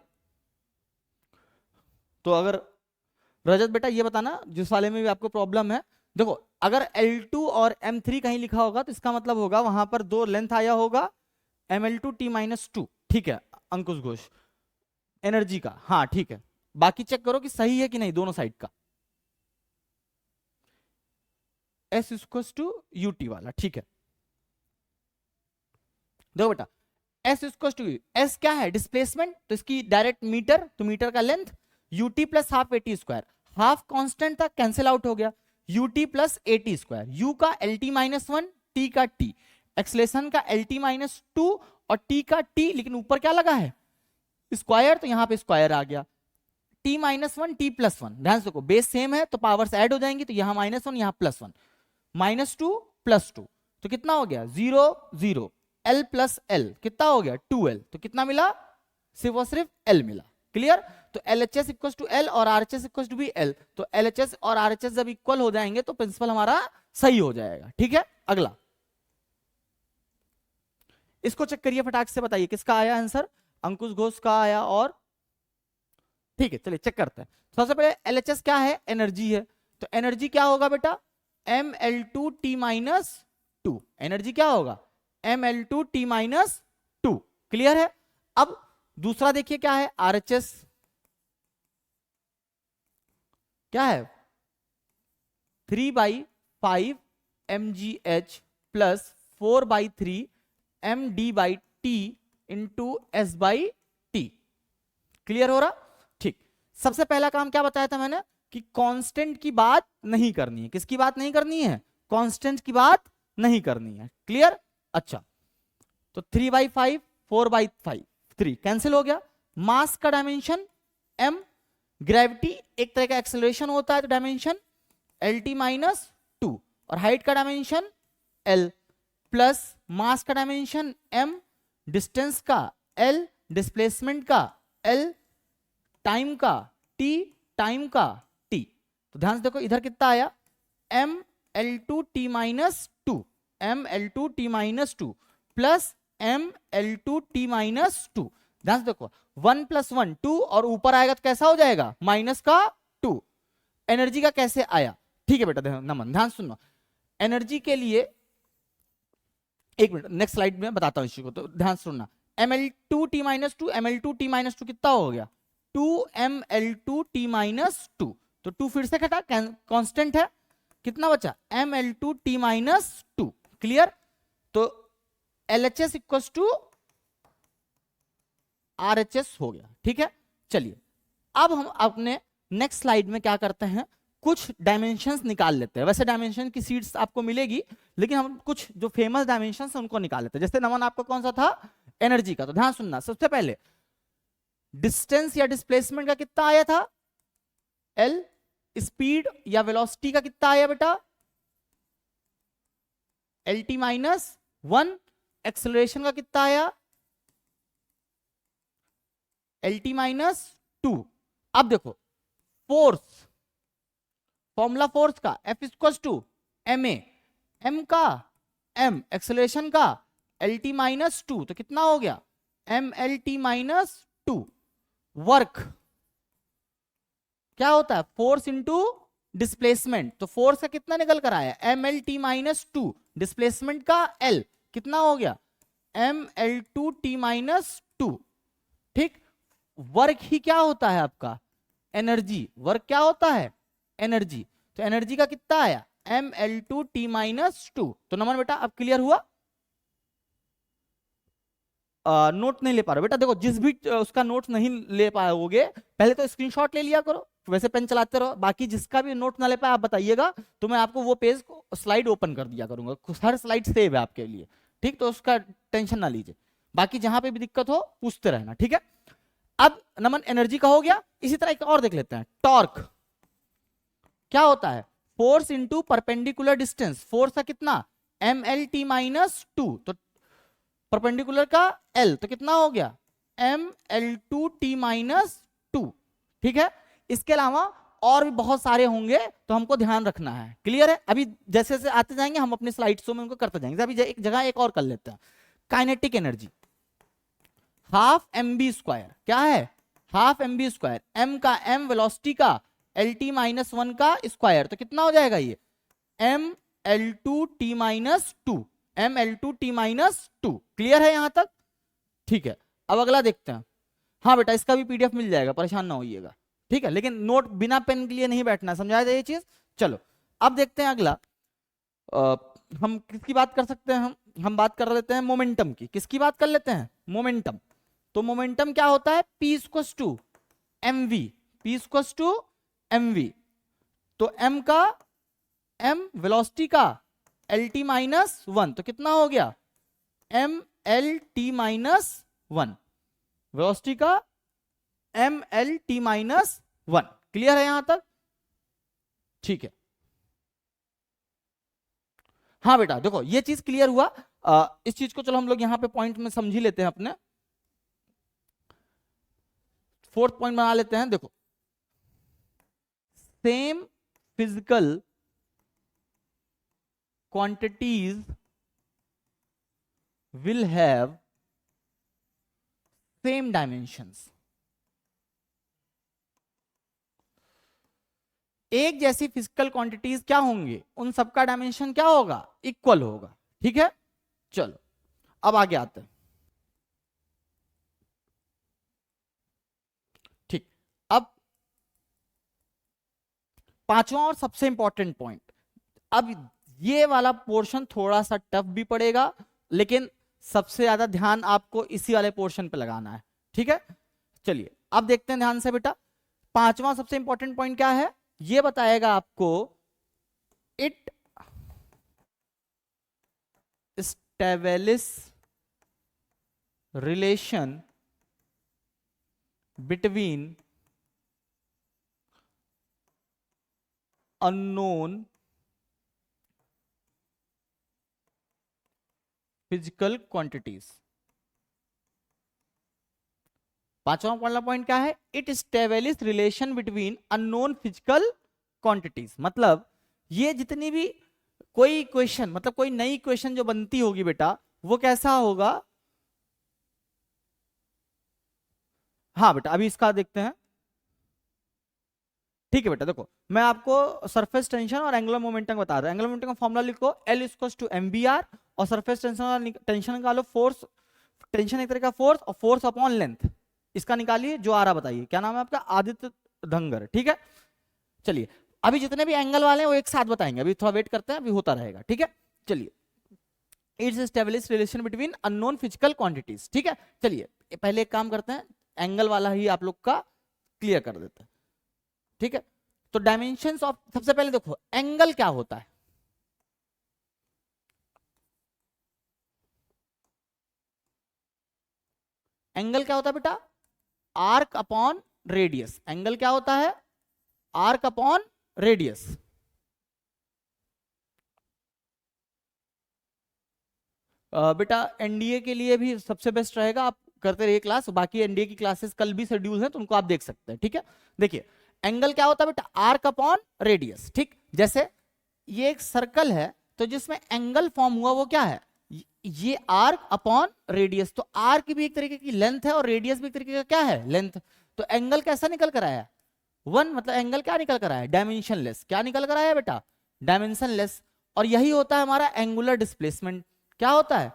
तो अगर रजत बेटा ये बताना जिस वाले में भी आपको प्रॉब्लम है, देखो अगर L2 और M3 कहीं लिखा होगा तो इसका मतलब होगा वहां पर दो लेंथ आया होगा ML2 T-2, ठीक है अंकुश घोष, एनर्जी का, हाँ ठीक है। बाकी चेक करो कि सही है कि नहीं दोनों साइड का, S इक्वल टू UT वाला, ठीक है। देखो बेटा S इक्वल टू, S क्या है? डिस्प्लेसमेंट, तो इसकी डायरेक्ट मीटर, तो मीटर का length, UT plus half a t square, half constant था कैंसिल आउट हो गया, UT plus eighty square, U का LT-1, T का T, एक्सलेशन का LT-2 और T का T, लेकिन ऊपर क्या लगा है? स्क्वायर, तो यहां पे स्क्वायर आ गया, T-1 T+1, ध्यान से देखो बेस सेम है तो पावर्स ऐड हो जाएंगी, तो यहां -1 यहां +1, -2 +2, तो कितना हो गया? 0 0, L प्लस L कितना हो गया? 2L, तो कितना मिला? सिर्फ और सिर्फ L मिला। क्लियर? तो LHS इक्वल टू L और RHS इक्वल टू भी L, तो LHS और RHS जब इक्वल हो जाएंगे तो प्रिंसिपल हमारा सही हो जाएगा, ठीक है? अगला इसको चेक करिए, फटाक से बताइए किसका आया आंसर? अंकुश घोष का आया, और ठीक है चलिए चेक करते हैं। सबसे पहले LHS क्या है? एनर्जी है, तो एनर्जी क्या होगा बेटा? ML2 T-2, एनर्जी क्या होगा? ML2 T-2। क्लियर है? अब दूसरा देखिए क्या है? RHS क्या है? 3/5 mgh plus 4/3 md/t into s/t। Clear हो रहा? ठीक। सबसे पहला काम क्या बताया था मैंने कि कांस्टेंट की बात नहीं करनी है। किसकी बात नहीं करनी है? कांस्टेंट की बात नहीं करनी है। क्लियर? अच्छा, तो 3/5 4/5 3 कैंसिल हो गया। मास का डायमेंशन m, ग्रेविटी एक तरह का एक्सेलरेशन होता है तो डायमेंशन LT-2, और हाइट का डायमेंशन L, प्लस मास का डायमेंशन m, डिस्टेंस का L, डिस्प्लेसमेंट का L, टाइम का T, टाइम का T। तो ध्यान से देखो इधर कितना आया? ML2 T-2, ML2 T-2 plus ML2 T-2। ध्यान से देखो 1 + 1 2, और ऊपर आएगा तो कैसा हो जाएगा? माइनस का 2। एनर्जी का कैसे आया? ठीक है बेटा नमन, ध्यान सुनना। एनर्जी के लिए एक मिनट, नेक्स्ट स्लाइड में बताता हूं इसी को, तो ध्यान सुनना। ML2 T-2, ML2 T-2 कितना हो गया? 2 ML2 T-2, तो 2 फिर से घटा, कांस्टेंट है, कितना बचा? ML2 T-2। क्लियर? तो LHS इक्वल टू RHS हो गया, ठीक है? चलिए अब हम अपने नेक्स्ट स्लाइड में क्या करते हैं, कुछ डायमेंशंस निकाल लेते हैं। वैसे डायमेंशन की सीट्स आपको मिलेगी, लेकिन हम कुछ जो फेमस डायमेंशंस हैं उनको निकाल लेते हैं। जैसे नमन आपको कौन सा था? एनर्जी का। तो ध्यान सुनना, सबसे पहले डिस्टेंस या डिस्प्लेसमेंट का कितना आया था? L। स्पीड या वेलोसिटी का कितना आया बेटा? LT-1। एक्सेलरेशन का कितना आया? LT-2। अब देखो फोर्स, फॉर्मूला फोर्स का F equal to ma, m का m, एक्सेलरेशन का LT-2, तो कितना हो गया? MLT-2। वर्क क्या होता है? फोर्स इंटू डिस्प्लेसमेंट, तो फोर्स का कितना निकल कर आया? MLT-2, डिस्प्लेसमेंट का L कितना हो गया? ML2 T-2। ठीक। वर्क ही क्या होता है आपका? एनर्जी। वर्क क्या होता है? एनर्जी। तो एनर्जी का कितना आया ml2t-2। तो नमन बेटा अब क्लियर हुआ? नोट नहीं ले पा रहे बेटा, देखो जिस भी उसका नोट नहीं ले पाओगे पहले तो स्क्रीनशॉट ले लिया करो, वैसे पेन चलाते रहो, बाकी जिसका भी नोट ना ले पाए आप बताइएगा, तो मैं आपको वो पेज को स्लाइड ओपन कर दिया करूंगा, हर स्लाइड सेव है आपके लिए, ठीक? तो उसका टेंशन ना लीजिए, बाकी जहां पे भी दिक्कत हो पूछते रहना, ठीक है? अब नमन एनर्जी का हो गया, इसी तरह एक और देख लेते हैं, टॉर्क क्या होता है? Force into perpendicular distance, force का कितना mlt-2, तो परपेंडिकुलर का L तो कितना हो गया ml2t-2, ठीक है? इसके अलावा और भी बहुत सारे होंगे तो हमको ध्यान रखना है, क्लियर है? अभी जैसे जैसे आते जाएंगे हम अपनी स्लाइड्स में उनको करते जाएंगे। अभी एक जगह एक और कर लेते हैं, काइनेटिक एनर्जी हाफ mv², क्या है हाफ mv², m का m वेलोसिटी का lt-1 का स्क्वायर, तो कितना हो जाएगा ये ml2t-2, ml2t-2, क्लियर है यहां तक? ठीक है, अब अगला देखते हैं। हाँ बेटा इसका भी पीडीएफ मिल जाएगा, परेशान ना होइएगा, ठीक है? लेकिन नोट बिना पेन के लिए नहीं बैठना, समझाया जाए ये चीज। चलो अब देखते हैं अगला, हम किसकी बात कर सकते हैं? हम बात कर लेते हैं मोमेंटम की। किसकी बात कर लेते हैं? मोमेंटम। तो मोमेंटम क्या होता है? P equals to mv, P equals to mv, तो m का m वेलोसिटी का lt-1, तो कितना हो गया mlt-1, वेलोसिटी का mlt-1, क्लियर है यहां तक? ठीक है, हाँ बेटा देखो ये चीज क्लियर हुआ। इस चीज को चलो हम लोग यहां पे पॉइंट में समझ ही लेते हैं, अपने फोर्थ पॉइंट बना लेते हैं। देखो same physical quantities will have same dimensions, एक जैसी फिजिकल क्वांटिटीज क्या होंगे, उन सबका डायमेंशन क्या होगा? इक्वल होगा, ठीक है? चलो अब आगे आते हैं, ठीक? अब पांचवा और सबसे इंपॉर्टेंट पॉइंट, अब ये वाला पोर्शन थोड़ा सा टफ भी पड़ेगा, लेकिन सबसे ज्यादा ध्यान आपको इसी वाले पोर्शन पे लगाना है, ठीक है? चलिए अब देखते हैं ध्यान से बेटा, पांचवा सबसे इंपॉर्टेंट पॉइंट क्या है? ये बताएगा आपको it establish relation between unknown physical quantities. पांचवा वाला पॉइंट क्या है? It establish relation between unknown physical quantities, मतलब ये जितनी भी कोई इक्वेशन, मतलब कोई नई इक्वेशन जो बनती होगी बेटा, वो कैसा होगा? हाँ बेटा अभी इसका देखते हैं, ठीक है बेटा? देखो मैं आपको सरफेस टेंशन और एंगुलर मोमेंटम बता रहा हूं। एंगुलर मोमेंटम का फॉर्मूला लिखो, L इक्वल्स टू mvr, और सरफेस टेंशन निकालो, फोर्स, टेंशन एक तरह का फोर्स, और फोर्स अपॉन लेंथ इसका निकालिए, जो आ रहा बताइए, क्या नाम है आपका? आदित्य धंगर, ठीक है? चलिए अभी जितने भी एंगल वाले हैं वो एक साथ बताएंगे, अभी थोड़ा वेट करते हैं, अभी होता रहेगा, ठीक है? चलिए it's establish relation between unknown physical quantities, ठीक है? चलिए पहले एक काम करते हैं, एंगल वाला ही आप लोग का क्लियर कर देते हैं, ठीक है? तो डायमेंशंस ऑफ, सबसे पहले देखो एंगल क्या होता है? एंगल क्या होता है बेटा? Arc upon radius. एंगल क्या होता है? Arc upon radius. बेटा एनडीए के लिए भी सबसे बेस्ट रहेगा, आप करते रहिए क्लास, बाकी एनडीए की क्लासेस कल भी शेड्यूल है तो उनको आप देख सकते हैं, ठीक है? देखिए एंगल क्या होता है बेटा? आर्क अपॉन रेडियस, ठीक? जैसे ये एक सर्कल है तो जिसमें एंगल फॉर्म हुआ वो क्या है? ये आर्क अपॉन रेडियस, तो आर्क भी एक तरीके की लेंथ है और रेडियस भी एक तरीके का क्या है? लेंथ। तो एंगल कैसा निकल कर आया? 1, मतलब एंगल क्या निकल कर आया? डायमेंशनलेस। क्या निकल कर आया बेटा? डायमेंशनलेस। और यही होता है हमारा एंगुलर डिस्प्लेसमेंट। क्या होता है?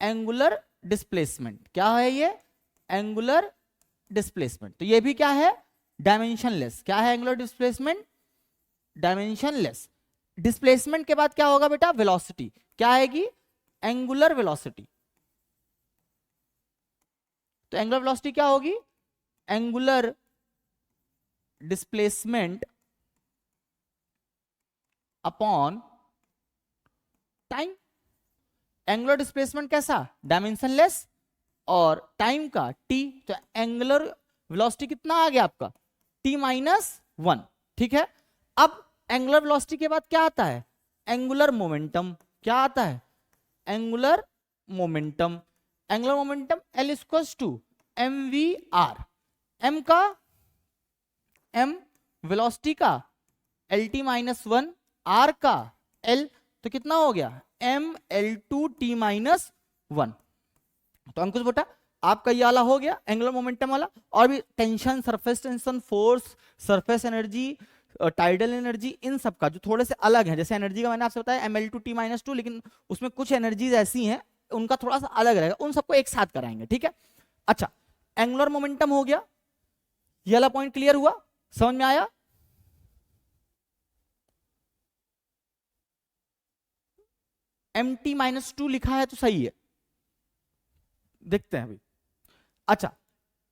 Angular displacement. क्या है ये? Angular displacement. तो ये भी क्या है? डायमेंशनलेस। क्या है एंगुलर डिस्प्लेसमेंट? डायमेंशनलेस। डिस्प्लेसमेंट के बाद क्या होगा बेटा? वेलोसिटी। क्या आएगी? Angular velocity. तो एंगुलर वेलोसिटी क्या होगी? Angular displacement upon time. Angular displacement कैसा? डायमेंशनलेस, और टाइम का टी। तो एंगुलर वेलोसिटी कितना आ गया आपका? t-1। ठीक है। अब एंगुलर वेलोसिटी के बाद क्या आता है? Angular momentum. क्या आता है? Angular momentum. Angular momentum L equals to mv/r। m का, m वेलोसिटी का, LT-1, r का l, तो कितना हो गया? mL2T-1। तो अंकुश बेटा आपका ये वाला हो गया एंगुलर मोमेंटम वाला। और भी tension, surface tension, force, surface energy, tidal energy, इन सब का जो थोड़े से अलग है, जैसे एनर्जी का मैंने आपसे बताया mL2T-2, लेकिन उसमें कुछ एनर्जीज ऐसी हैं उनका थोड़ा सा अलग रहेगा, उन सबको एक साथ कराएंगे। ठीक है। अच्छा, एंगुलर मोमेंटम हो गया, ये वाला पॉइंट क्लियर हुआ, समझ में आया? MT-2 लिखा है तो सही है, देखते हैं अभी। अच्छा,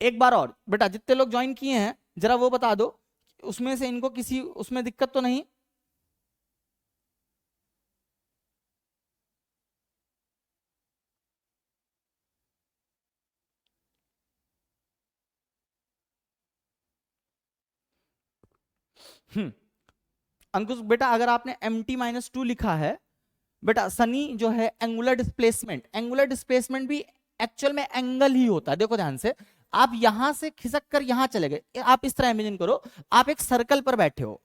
एक बार और बेटा, जितने लोग ज्वाइन किए हैं जरा वो बता दो, उसमें से इनको किसी उसमें दिक्कत तो नहीं? अंकुश बेटा अगर आपने MT-2 लिखा है बेटा, सनी जो है एंगुलर डिस्प्लेसमेंट, एंगुलर डिस्प्लेसमेंट भी एक्चुअल में एंगल ही होता है। देखो ध्यान से, आप यहां से खिसक कर यहां चले गए, आप इस तरह इमेजिन करो, आप एक सर्कल पर बैठे हो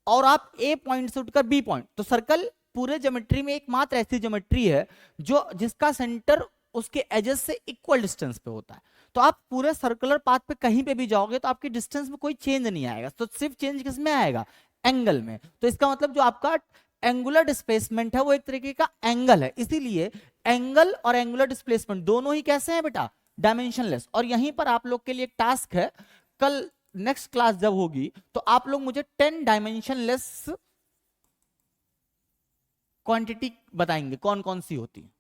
और आप ए पॉइंट से उठकर बी पॉइंट, तो सर्कल पूरे ज्योमेट्री में एकमात्र ऐसी ज्योमेट्री है जो जिसका सेंटर उसके एजेस से इक्वल डिस्टेंस पे होता है। तो आप पूरे सर्कुलर पाथ पे कहीं पे भी जाओगे तो आपकी डिस्टेंस में कोई चेंज नहीं आएगा, तो सिर्फ चेंज किस में आएगा? एंगल में। तो इसका मतलब जो आपका एंगुलर डिस्प्लेसमेंट है वो एक तरीके का एंगल है, इसीलिए एंगल और एंगुलर डिस्प्लेसमेंट दोनों ही कैसे हैं बेटा? डायमेंशनलेस। और यहीं पर आप लोग के लिए एक टास्क है, कल नेक्स्ट क्लास जब होगी तो आप लोग मुझे 10 डायमेंशनलेस क्वांटिटी बताएंगे कौन कौन सी होती है।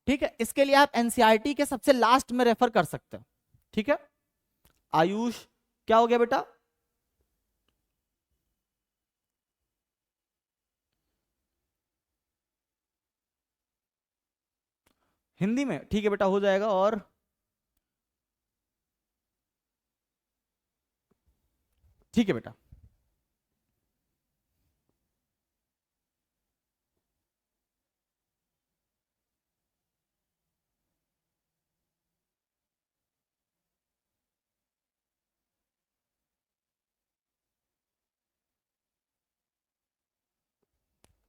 ठीक है, इसके लिए आप एनसीईआरटी के सबसे लास्ट में रेफर कर सकते हैं। ठीक है। आयुष क्या हो गया बेटा? हिंदी में? ठीक है बेटा, हो जाएगा। और ठीक है बेटा।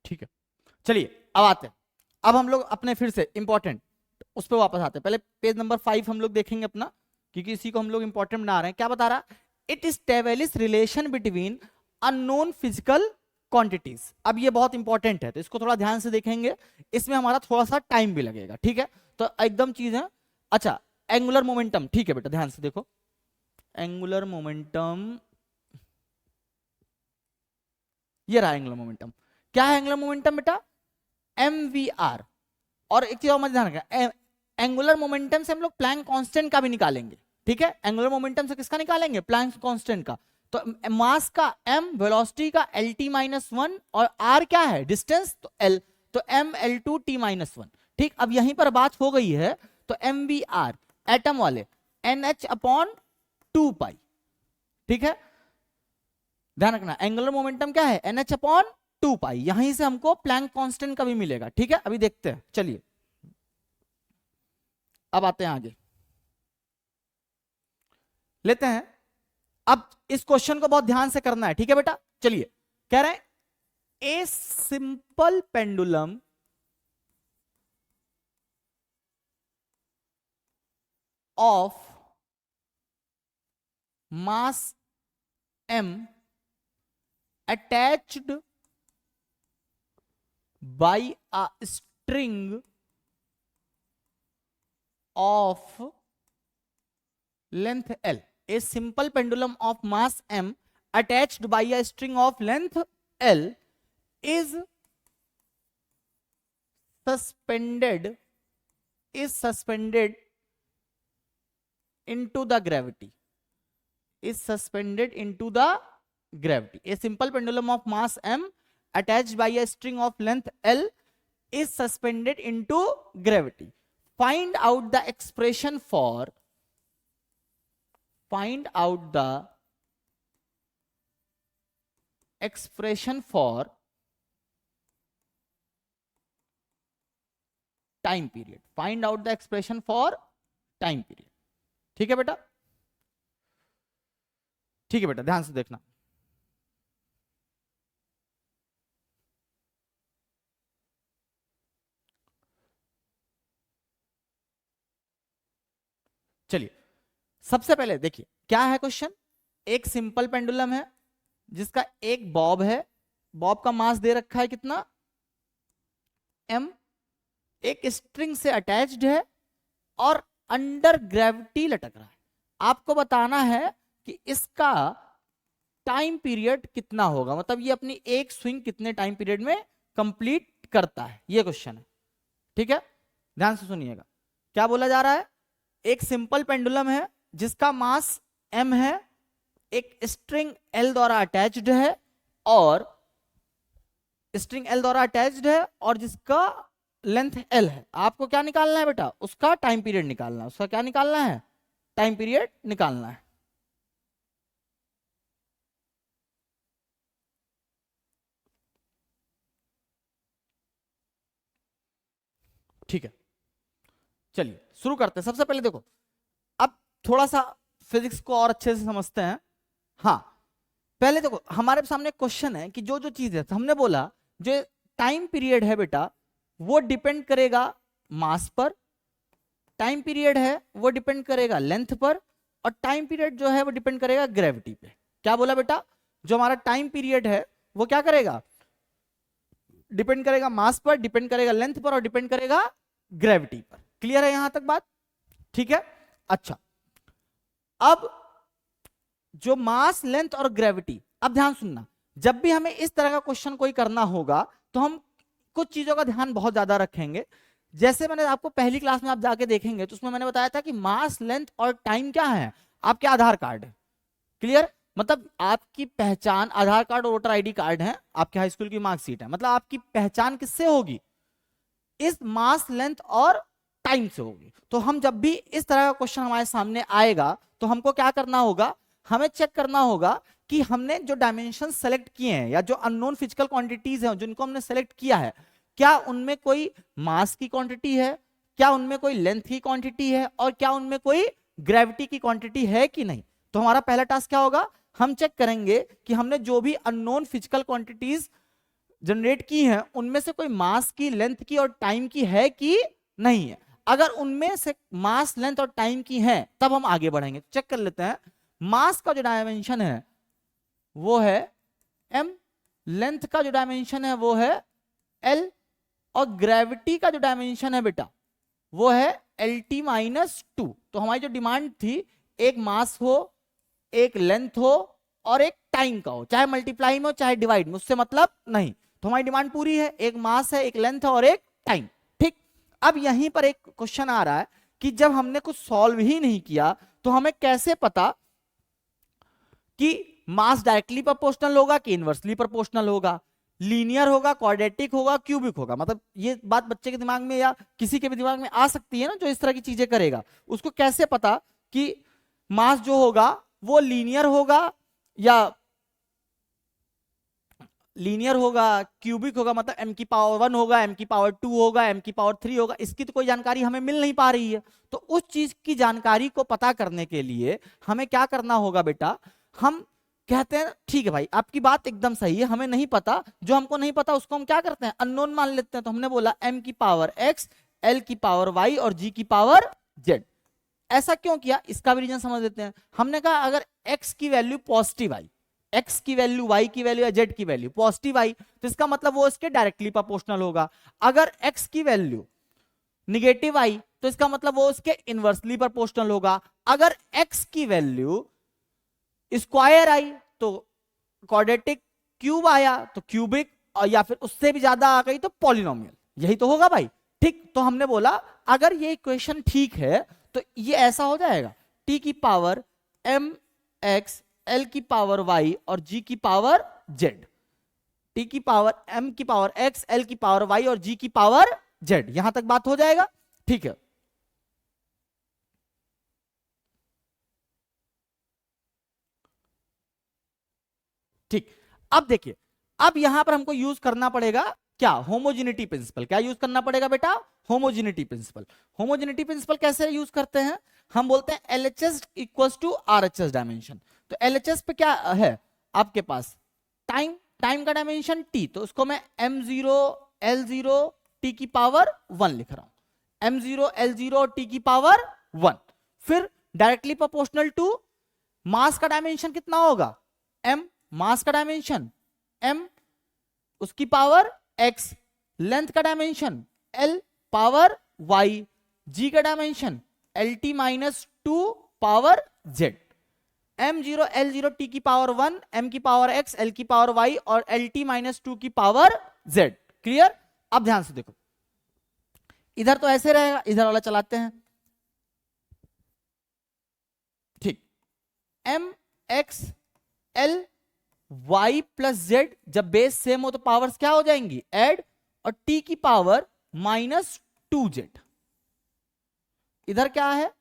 ठीक है, चलिए अब आते हैं। अब हम लोग अपने फिर से इंपॉर्टेंट उस पर वापस आते हैं। पहले पेज नंबर 5 हम लोग देखेंगे अपना, क्योंकि इसी को हम लोग इंपॉर्टेंट बना रहे हैं। क्या बता रहा? It establish relation between unknown physical quantities. अब ये बहुत इंपॉर्टेंट है तो इसको थोड़ा ध्यान से देखेंगे, इसमें हमारा थोड़ा सा टाइम भी लगेगा। ठीक है, तो एकदम चीज है। अच्छा, एंगुलर मोमेंटम, ठीक है बेटा ध्यान से देखो, एंगुलर मोमेंटम, ये रहा एंगुलर मोमेंटम। क्या है एंगुलर मोमेंटम बेटा? mvr। और एक चीज और मत ध्यान रखना, एंगुलर मोमेंटम से हम लोग प्लैंक कांस्टेंट का भी निकालेंगे। ठीक है, एंगुलर मोमेंटम से किसका निकालेंगे? प्लैंक कांस्टेंट का। तो मास का m, वेलोसिटी का LT-1, और r क्या है? डिस्टेंस, तो l, तो mL2T-1। ठीक, अब यहीं पर बात हो गई है, तो mvr एटम वाले NH/2π। ठीक है, ध्यान रखना, एंगुलर मोमेंटम क्या है? NH/2π। यहीं से हमको प्लैंक कांस्टेंट का भी मिलेगा। ठीक है, अभी देखते हैं, चलिए अब आते हैं आगे, लेते हैं। अब इस क्वेश्चन को बहुत ध्यान से करना है। ठीक है बेटा, चलिए कह रहे हैं a simple pendulum of mass m attached by a string of length L. A simple pendulum of mass m attached by a string of length L is suspended into the gravity, is suspended into the gravity. A simple pendulum of mass m attached by a string of length L is suspended into gravity. Find out the expression for time period. Find out the expression for time period. ठीक है बेटा, ठीक है बेटा, ध्यान से देखना. चलिए सबसे पहले देखिए क्या है क्वेश्चन. एक सिंपल पेंडुलम है जिसका एक बॉब है. बॉब का मास दे रखा है कितना, m. एक स्ट्रिंग से अटैच्ड है और अंडर ग्रेविटी लटक रहा है. आपको बताना है कि इसका टाइम पीरियड कितना होगा, मतलब ये अपनी एक स्विंग कितने टाइम पीरियड में कंप्लीट करता है, ये क्वेश्चन है. ठीक है, ध्यान से सुनिएगा. क्या बोला जा रहा है, एक सिंपल पेंडुलम है जिसका मास m है, एक स्ट्रिंग L द्वारा अटैच्ड है और जिसका लेंथ L है. आपको क्या निकालना है बेटा, उसका टाइम पीरियड निकालना है. उसका क्या निकालना है, टाइम पीरियड निकालना है. ठीक है, चलिए शुरू करते हैं. सबसे पहले देखो, अब थोड़ा सा फिजिक्स को और अच्छे से समझते हैं. हाँ, पहले देखो हमारे सामने क्वेश्चन है कि जो जो चीज है, तो हमने बोला जो टाइम पीरियड है बेटा वो डिपेंड करेगा मास पर, टाइम पीरियड है वो डिपेंड करेगा लेंथ पर, और टाइम पीरियड जो है वो डिपेंड करेगा ग्रेविटी पे. क्या बोला बेटा, जो हमारा टाइम पीरियड है वो क्या करेगा, डिपेंड करेगा मास पर, डिपेंड करेगा लेंथ पर और डिपेंड करेगा ग्रेविटी पर. क्लियर है यहां तक बात, ठीक है. अच्छा, अब जो मास, लेंथ और ग्रेविटी, अब ध्यान सुनना, जब भी हमें इस तरह का क्वेश्चन कोई करना होगा तो हम कुछ चीजों का ध्यान बहुत ज्यादा रखेंगे. जैसे मैंने आपको पहली क्लास में आप जाके देखेंगे तो उसमें मैंने बताया था कि मास, लेंथ और टाइम क्या है, आपके आधार कार्ड है. क्लियर, मतलब आपकी पहचान, आधार कार्ड और वोटर आईडी कार्ड है, आपके हाई स्कूल की मार्कशीट है, मतलब आपकी पहचान किससे होगी, इस मास, लेंथ और टाइम से होगी. तो हम जब भी इस तरह का क्वेश्चन हमारे सामने आएगा तो हमको क्या करना होगा, हमें चेक करना होगा कि हमने जो डायमेंशन सेलेक्ट किए हैं या जो अननोन फिजिकल क्वांटिटीज हैं जिनको हमने सेलेक्ट किया है, क्या उनमें कोई मास की क्वांटिटी है, क्या उनमें कोई लेंथ की क्वांटिटी है और क्या उनमें कोई ग्रेविटी की क्वांटिटी है कि नहीं. तो हमारा पहला टास्क क्या होगा, हम चेक करेंगे कि हमने जो भी अननोन फिजिकल क्वांटिटीज जनरेट की हैं उनमें से कोई मास की, लेंथ की और टाइम की है कि नहीं है. अगर उनमें से मास, लेंथ और टाइम की है तब हम आगे बढ़ेंगे. चेक कर लेते हैं. मास का जो डायमेंशन है वो है m, लेंथ का जो डायमेंशन है वो है l और ग्रेविटी का जो डायमेंशन है बेटा वो है LT -2. तो हमारी जो डिमांड थी, एक मास हो, एक लेंथ हो और एक टाइम का हो, चाहे मल्टीप्लाई में हो चाहे डिवाइड में, उससे मतलब नहीं. तो हमारी डिमांड पूरी है, एक मास है, एक लेंथ है और एक टाइम. ठीक, अब यहीं पर एक क्वेश्चन आ रहा है कि जब हमने कुछ सॉल्व ही नहीं किया तो हमें कैसे पता कि मास डायरेक्टली प्रोपोर्शनल होगा कि इनवर्सली प्रोपोर्शनल होगा, लीनियर होगा, क्वाड्रेटिक होगा, क्यूबिक होगा. मतलब ये बात बच्चे के दिमाग में या किसी के भी दिमाग में आ सकती है ना, जो इस तरह की चीजें करेगा. उसको कैसे पता कि मास जो होगा वो लीनियर होगा या क्यूबिक होगा, मतलब m की पावर 1 होगा, m की पावर 2 होगा, m की पावर 3 होगा. इसकी तो कोई जानकारी हमें मिल नहीं पा रही है. तो उस चीज की जानकारी को पता करने के लिए हमें क्या करना होगा बेटा, हम कहते हैं ठीक है भाई आपकी बात एकदम सही है, हमें नहीं पता, जो हमको नहीं पता उसको हम क्या करते हैं, अननोन मान लेते हैं. तो हमने बोला m की पावर x, l की पावर y और g की पावर z. ऐसा क्यों किया, इसका भी रीजन समझ लेते हैं. हमने कहा अगर x की वैल्यू पॉजिटिव आई, x की वैल्यू, y की वैल्यू या z की वैल्यू पॉजिटिव आई तो इसका मतलब वो इसके डायरेक्टली प्रोपोर्शनल होगा. अगर x की वैल्यू निगेटिव आई तो इसका मतलब वो इसके इनवर्सली प्रोपोर्शनल होगा. अगर x की वैल्यू स्क्वायर आई तो क्वाड्रेटिक क्यूब आया तो क्यूबिक, और या फिर उससे भी ज्यादा आ गई तो पॉलिनोमियल, यही तो होगा भाई। ठीक, तो हमने बोला अगर ये इक्वेशन ठीक है तो ये ऐसा हो जाएगा, टी की पावर एम एक्स एल की पावर वाई और जी की पावर जेड, टी की पावर एम की पावर एक्स एल की पावर वाई और जी की पावर जेड, यहां तक बात हो जाएगा। ठीक है, ठीक। अब देखिए, अब यहां पर हमको यूज करना पड़ेगा क्या, होमोजेनिटी प्रिंसिपल। क्या यूज करना पड़ेगा बेटा, होमोजेनिटी प्रिंसिपल। होमोजेनिटी प्रिंसिपल कैसे यूज करते हैं, हम बोलते हैं LHS equals to RHS dimension. तो एलएचएस पे क्या है आपके पास, टाइम, टाइम का डायमेंशन टी, तो उसको मैं m0 l0 t की पावर 1 लिख रहा हूं, m0 l0 t की पावर 1। फिर डायरेक्टली प्रोपोर्शनल टू मास का डायमेंशन कितना होगा, m, मास का डायमेंशन m, उसकी पावर x, लेंथ का dimension l, power y, g का dimension lt minus 2 power z, m0 l0 t की पावर 1, m की पावर x, l की पावर y और lt माइनस 2 की पावर z। क्लियर। अब ध्यान से देखो, इधर तो ऐसे रहेगा, इधर वाला चलाते हैं। ठीक, m x l y plus Z, जब बेस सेम हो तो पावर्स क्या हो जाएंगी, ऐड, और t की पावर माइनस 2z। इधर क्या है,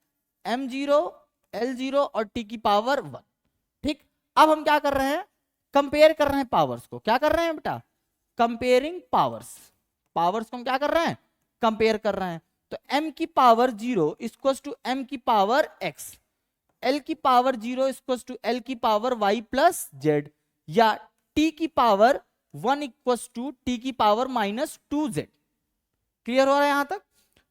m0 l0 और t की पावर 1। ठीक, अब हम क्या कर रहे हैं, कंपेयर कर रहे हैं पावर्स को। क्या कर रहे हैं बेटा, कंपेयरिंग पावर्स, पावर्स को हम क्या कर रहे हैं, कंपेयर कर रहे हैं। तो m की पावर 0 इक्वल्स टू m की पावर x, l की पावर 0 इक्वल्स टू l की पावर y प्लस जेड, या t की पावर 1 इक्वल्स टू t की पावर माइनस 2z। क्लियर हो रहा है यहां तक।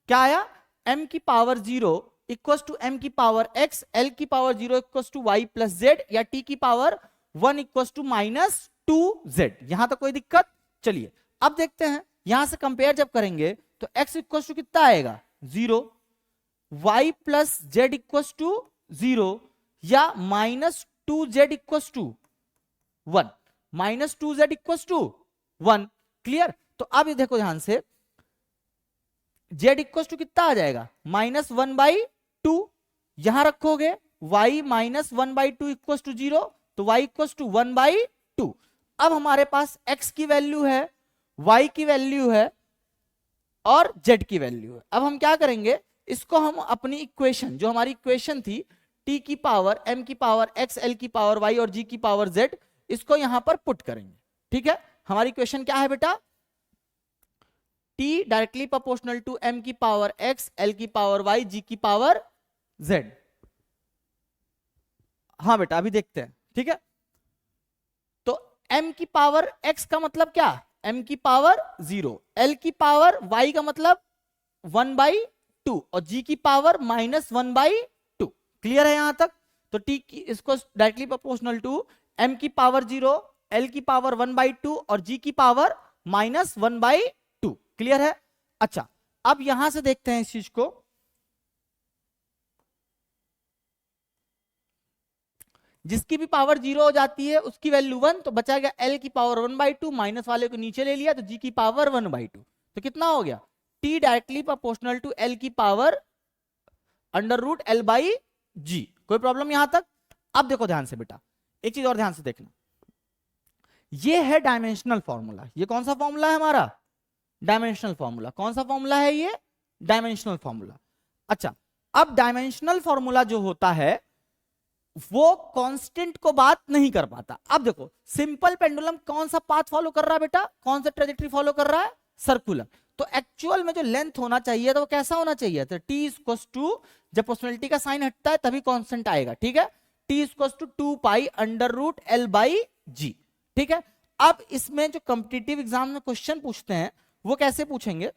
क्या आया, m की पावर 0 इक्वल्स टू m की पावर x, l की power 0 equals to y plus z, या t की power 1 equals to minus 2z। यहां तक कोई दिक्कत। चलिए अब देखते हैं, यहां से कंपेयर जब करेंगे तो x इक्वल्स टू कितना आएगा 0, y plus z equals to 0, या minus 2z equals to 1, minus 2z equals to 1। Clear. तो अब ये देखो ध्यान से, z इक्वल्स टू कितना आ जाएगा, माइनस 1/2, यहां रखोगे y माइनस 1/2 इक्वल्स टू 0, तो y इक्वल्स टू 1/2। अब हमारे पास x की वैल्यू है, y की वैल्यू है और z की वैल्यू है। अब हम क्या करेंगे, इसको हम अपनी इक्वेशन, जो हमारी इक्वेशन थी t की पावर m की पावर x, l की पावर y और g की पावर z, इसको यहां पर पुट करेंगे। ठीक है, हमारी इक्वेशन क्या है बेटा, t directly proportional to m की पावर x, l की पावर y, g की पावर z। हाँ बेटा अभी देखते हैं। ठीक है, तो m की पावर x का मतलब क्या, m की पावर 0, l की पावर y का मतलब 1/2 और g की पावर माइनस 1/2। क्लियर है यहां तक। तो t की इसको डायरेक्टली प्रोपोर्शनल टू m की पावर 0, l की पावर 1/2 और g की पावर माइनस 1/2। क्लियर है। अच्छा, अब यहां से देखते हैं इस चीज को, जिसकी भी पावर 0 हो जाती है उसकी वैल्यू 1, तो बचा गया l की पावर 1/2, माइनस वाले को नीचे ले लिया तो g की पावर 1/2। तो कितना हो गया, t directly proportional to l की power under root l by G. कोई प्रॉब्लम यहां तक। अब देखो ध्यान से बेटा, एक चीज और ध्यान से देखना, ये है डायमेंशनल फॉर्मूला। ये कौन सा फॉर्मूला है हमारा, डायमेंशनल फॉर्मूला। कौन सा फॉर्मूला है ये, डायमेंशनल फॉर्मूला। अच्छा, अब डायमेंशनल फॉर्मूला जो होता है वो कांस्टेंट को बात नहीं कर पाता। अब देखो सिंपल पेंडुलम कौन सा पाथ फॉलो कर रहा है बेटा, कौन सा ट्रेजेक्टरी फॉलो कर रहा है, सर्कुलर। तो एक्चुअल में जो लेंथ होना चाहिए तो वो कैसा होना चाहिए, तो t इक्वल्स टू, जब प्रोपोर्शनलिटी का साइन हटता है तभी कांस्टेंट आएगा। ठीक है, t equals to 2 pi under root l by G. ठीक है, अब इसमें जो कॉम्पिटिटिव एग्जाम में क्वेश्चन पूछते हैं वो कैसे पूछेंगे,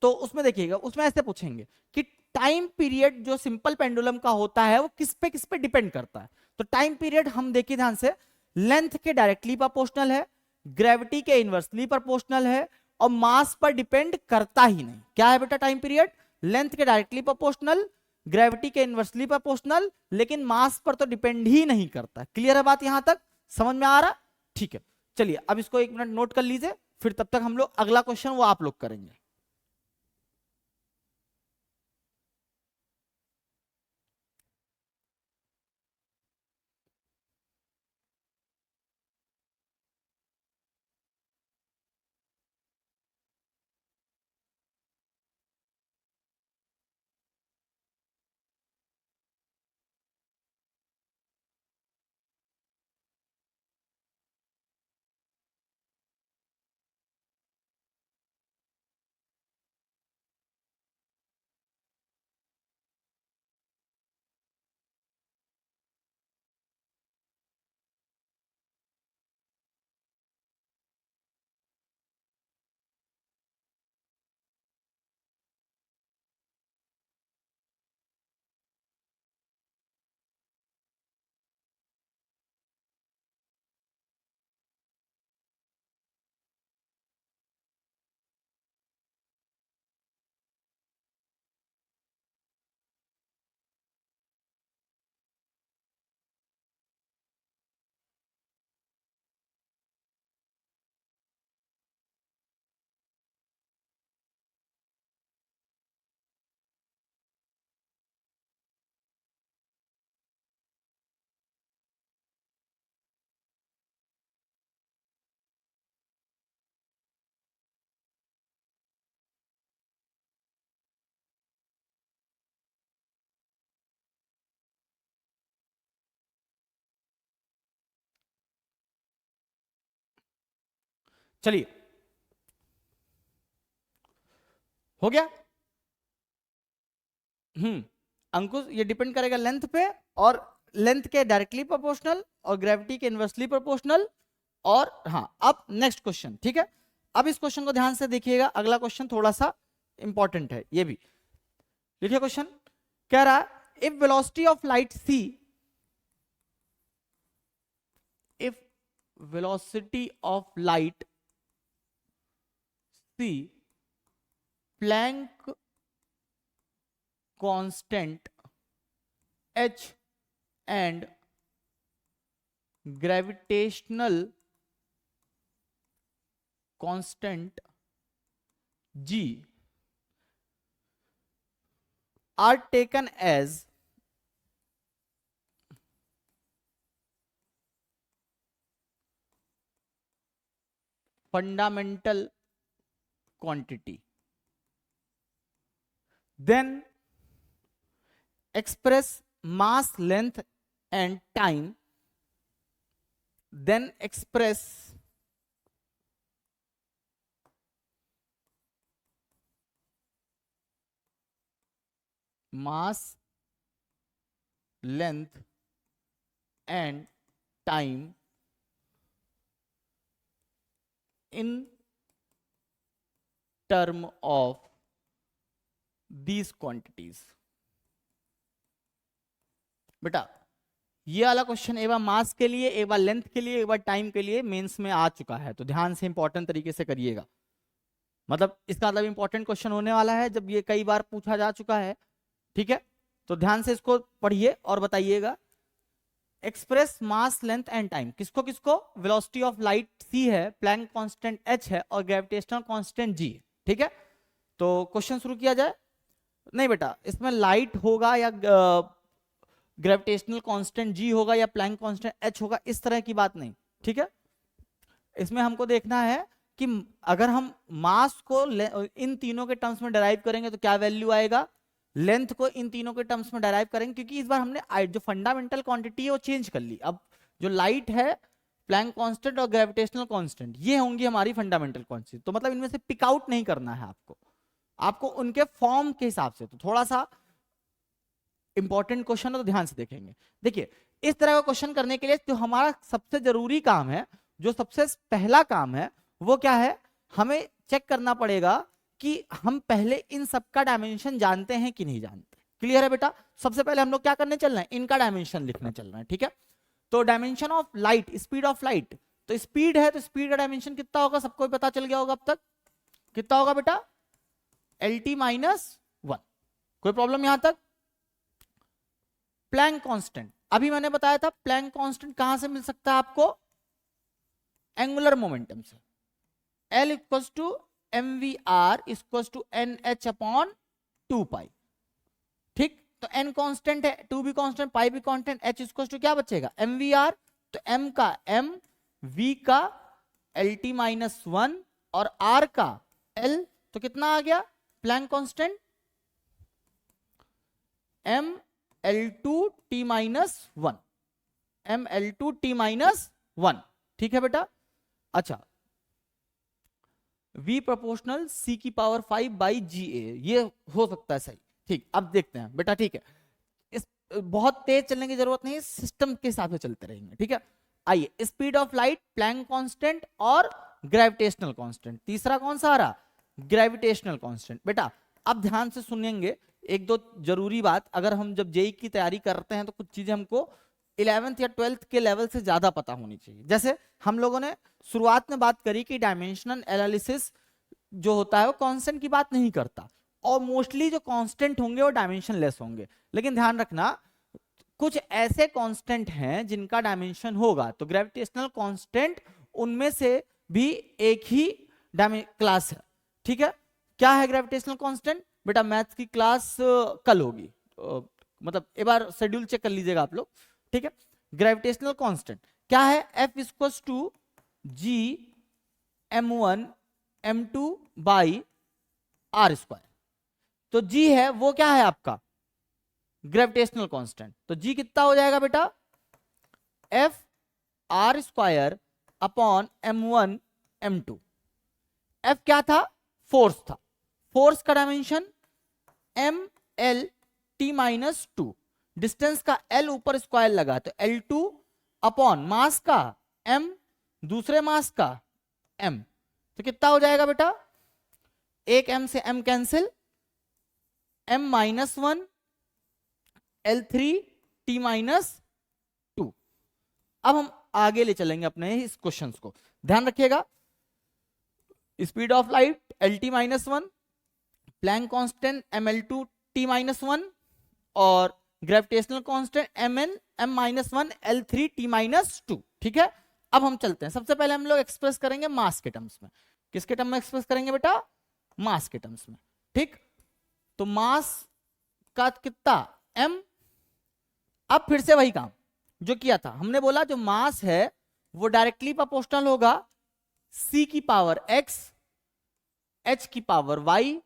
तो उसमें देखिएगा, उसमें ऐसे पूछेंगे कि टाइम पीरियड जो सिंपल पेंडुलम का होता है वो किस पे डिपेंड करता है। तो टाइम पीरियड हम देखिए ध्यान से, लेंथ के डायरेक्टली प्रोपोर्शनल है, ग्रेविटी के इनवर्सली प्रोपोर्शनल है और मास पर डिपेंड करता ही नहीं। क्या है बेटा टाइम पीरियड, लेंथ के डायरेक्टली प्रोपोर्शनल, ग्रेविटी के इनवर्सली प्रोपोर्शनल, लेकिन मास पर तो डिपेंड ही नहीं करता। क्लियर है बात यहां तक। समझ में आ रहा? ठीक है, चलिए अब इसको 1 मिनट नोट कर लीजिए, फिर तब तक हम लोग अगला क्वेश्चन वो आप लोग करेंगे। चलिए, हो गया। अंकुश, ये डिपेंड करेगा लेंथ पे, और लेंथ के डायरेक्टली प्रोपोर्शनल और ग्रेविटी के इनवर्सली प्रोपोर्शनल। और हाँ, अब नेक्स्ट क्वेश्चन, ठीक है। अब इस क्वेश्चन को ध्यान से देखिएगा, अगला क्वेश्चन थोड़ा सा इंपॉर्टेंट है ये भी। लिखिए क्वेश्चन, कह रहा है if velocity of light c, if velocity of light c, Planck constant h and gravitational constant g are taken as fundamental quantity, then express mass, length and time, then express mass, length and time in term of these quantities। बेटा ये वाला question एक बार मास के लिए, एक बार length के लिए, एक बार टाइम के लिए मेंस में आ चुका है, तो ध्यान से इंपॉर्टेंट तरीके से करिएगा। मतलब इसका मतलब इंपॉर्टेंट क्वेश्चन होने वाला है, जब ये कई बार पूछा जा चुका है, ठीक है। तो ध्यान से इसको पढ़िए और बताइएगा। Express mass, length and time, किसको किसको? वेलोसिटी ऑफ लाइट c है, प्लैंक कांस्टेंट h है और ग्रेविटेशनल कांस्टेंट g, ठीक है। तो क्वेश्चन शुरू किया जाए। नहीं बेटा, इसमें लाइट होगा या ग्रेविटेशनल कांस्टेंट g होगा या प्लैंक कांस्टेंट h होगा, इस तरह की बात नहीं, ठीक है। इसमें हमको देखना है कि अगर हम मास को इन तीनों के टर्म्स में डिराइव करेंगे तो क्या वैल्यू आएगा, लेंथ को इन तीनों के टर्म्स में डिराइव करेंगे, क्योंकि इस बार हमने जो फंडामेंटल क्वांटिटी है वो चेंज कर ली। अब जो लाइट है, प्लैंक कांस्टेंट और ग्रेविटेशनल कांस्टेंट, ये होंगी हमारी फंडामेंटल क्वांटिटी। तो मतलब इनमें से पिक आउट नहीं करना है आपको उनके फॉर्म के हिसाब से। तो थोड़ा सा इंपॉर्टेंट क्वेश्चन है, तो ध्यान से देखेंगे। देखिए, इस तरह का क्वेश्चन करने के लिए जो हमारा सबसे जरूरी काम है, जो सबसे पहला काम है, वो क्या है? हमें चेक करना पड़ेगा कि हम पहले इन सबका डायमेंशन जानते हैं कि नहीं जानते। क्लियर है बेटा? सबसे पहले हम लोग क्या करने चल रहे हैं? इनका डायमेंशन लिखने चल रहे हैं, ठीक है। तो dimension of light, speed of light, तो स्पीड है तो स्पीड का डायमेंशन कितना होगा? सबको पता चल गया होगा अब तक। कितना होगा बेटा? LT -1। कोई प्रॉब्लम यहां तक? प्लैंक कांस्टेंट, अभी मैंने बताया था प्लैंक कांस्टेंट कहां से मिल सकता है आपको, एंगुलर मोमेंटम से। L equals to mvr equals to nh upon 2 pi. ठीक, तो n कांस्टेंट है, 2 भी कांस्टेंट, पाई भी कांस्टेंट, h इक्वल्स टू क्या बचेगा mvr, तो m का m, v का lt माइनस 1 और r का l, तो कितना आ गया Planck constant m l2 t minus 1, m l2 t minus 1। ठीक है बेटा। अच्छा, v प्रोपोर्शनल c की पावर 5 बाई जी ए, ये हो सकता है सही। ठीक, अब देखते हैं बेटा। ठीक है, इस बहुत तेज चलने की जरूरत नहीं है, सिस्टम के हिसाब से चलते रहेंगे। ठीक है, आइए, speed of light, Planck constant और ग्रेविटेशनल कांस्टेंट। तीसरा कौन सा आ रहा, ग्रेविटेशनल कांस्टेंट। बेटा अब ध्यान से सुनेंगे एक दो जरूरी बात। अगर हम जब जेई की तैयारी करते हैं तो कुछ चीजें हमको 11th या 12th के लेवल से ज्यादा पता होनी चाहिए। जैसे हम लोगों ने शुरुआत में बात करी कि डायमेंशनल एनालिसिस जो होता है वो कांस्टेंट की बात नहीं करता, और मोस्टली जो कांस्टेंट होंगे वो डायमेंशन लेस होंगे। लेकिन ध्यान रखना, कुछ ऐसे कांस्टेंट हैं जिनका डायमेंशन होगा, तो ग्रेविटेशनल कांस्टेंट उनमें से भी एक ही क्लास है। ठीक है, क्या है ग्रेविटेशनल कांस्टेंट? बेटा मैथ्स की क्लास कल होगी, मतलब एक बार शेड्यूल चेक कर लीजिएगा आप लोग। ठीक है, ग्रेविटेशनल कांस्टेंट क्या है? F equals to g m1 m2 by r square. तो G है वो क्या है आपका ग्रेविटेशनल कांस्टेंट, तो G कितना हो जाएगा बेटा F r square upon m1 m2। F क्या था? फोर्स था। फोर्स का dimension m l t minus 2, distance का l ऊपर स्क्वायर लगा तो L2 अपॉन मास का m, दूसरे मास का m, तो कितना हो जाएगा बेटा? एक m से m cancel, m minus 1 L3 t minus 2। अब हम आगे ले चलेंगे अपने इस क्वेश्चन को, ध्यान रखिएगा। Speed of light lt minus 1, Planck constant ml2 t minus 1 और gravitational constant mn m minus 1 L3 t minus 2। ठीक है, अब हम चलते हैं। सबसे पहले हम लोग एक्सप्रेस करेंगे मास के टर्म्स में। किसके टर्म में एक्सप्रेस करेंगे बेटा? मास के टर्म्स में। ठीक, तो मास का कितना m। अब फिर से वही काम जो किया था, हमने बोला जो मास है वो डायरेक्टली प्रोपोर्शनल होगा c की पावर x, h की पावर y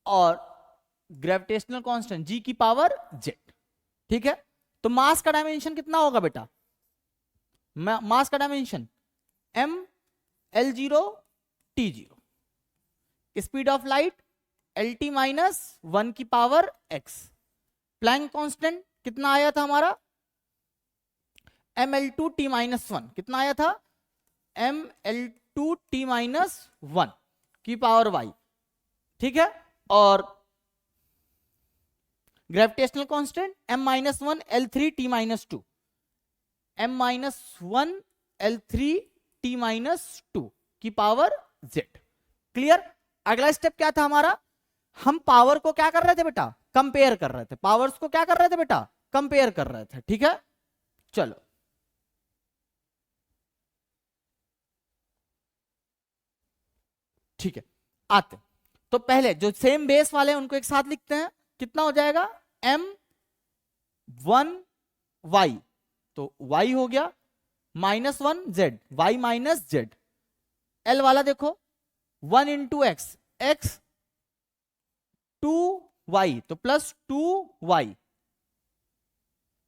और ग्रेविटेशनल कांस्टेंट g की पावर z। ठीक है, तो मास का डायमेंशन कितना होगा बेटा? मास का dimension m l0 t0। Speed of light lt minus 1 की पावर x। प्लैंक कांस्टेंट कितना आया था हमारा? ml2 t माइनस 1 कितना आया था? ml2 t माइनस 1 की पावर y। ठीक है, और gravitational constant m minus 1 L3 t minus 2, m minus 1 L3 t minus 2 की पावर z। क्लियर? अगला स्टेप क्या था हमारा? हम पावर को क्या कर रहे थे बेटा? कंपेयर कर रहे थे। पावर्स को क्या कर रहे थे बेटा? कंपेयर कर रहे थे। ठीक है, चलो ठीक है, आते। तो पहले जो सेम बेस वाले हैं उनको एक साथ लिखते हैं। कितना हो जाएगा? m1y, तो y हो गया minus 1 z, y minus z। l वाला देखो 1 इंटू एक्स, एक्स 2y, तो plus 2y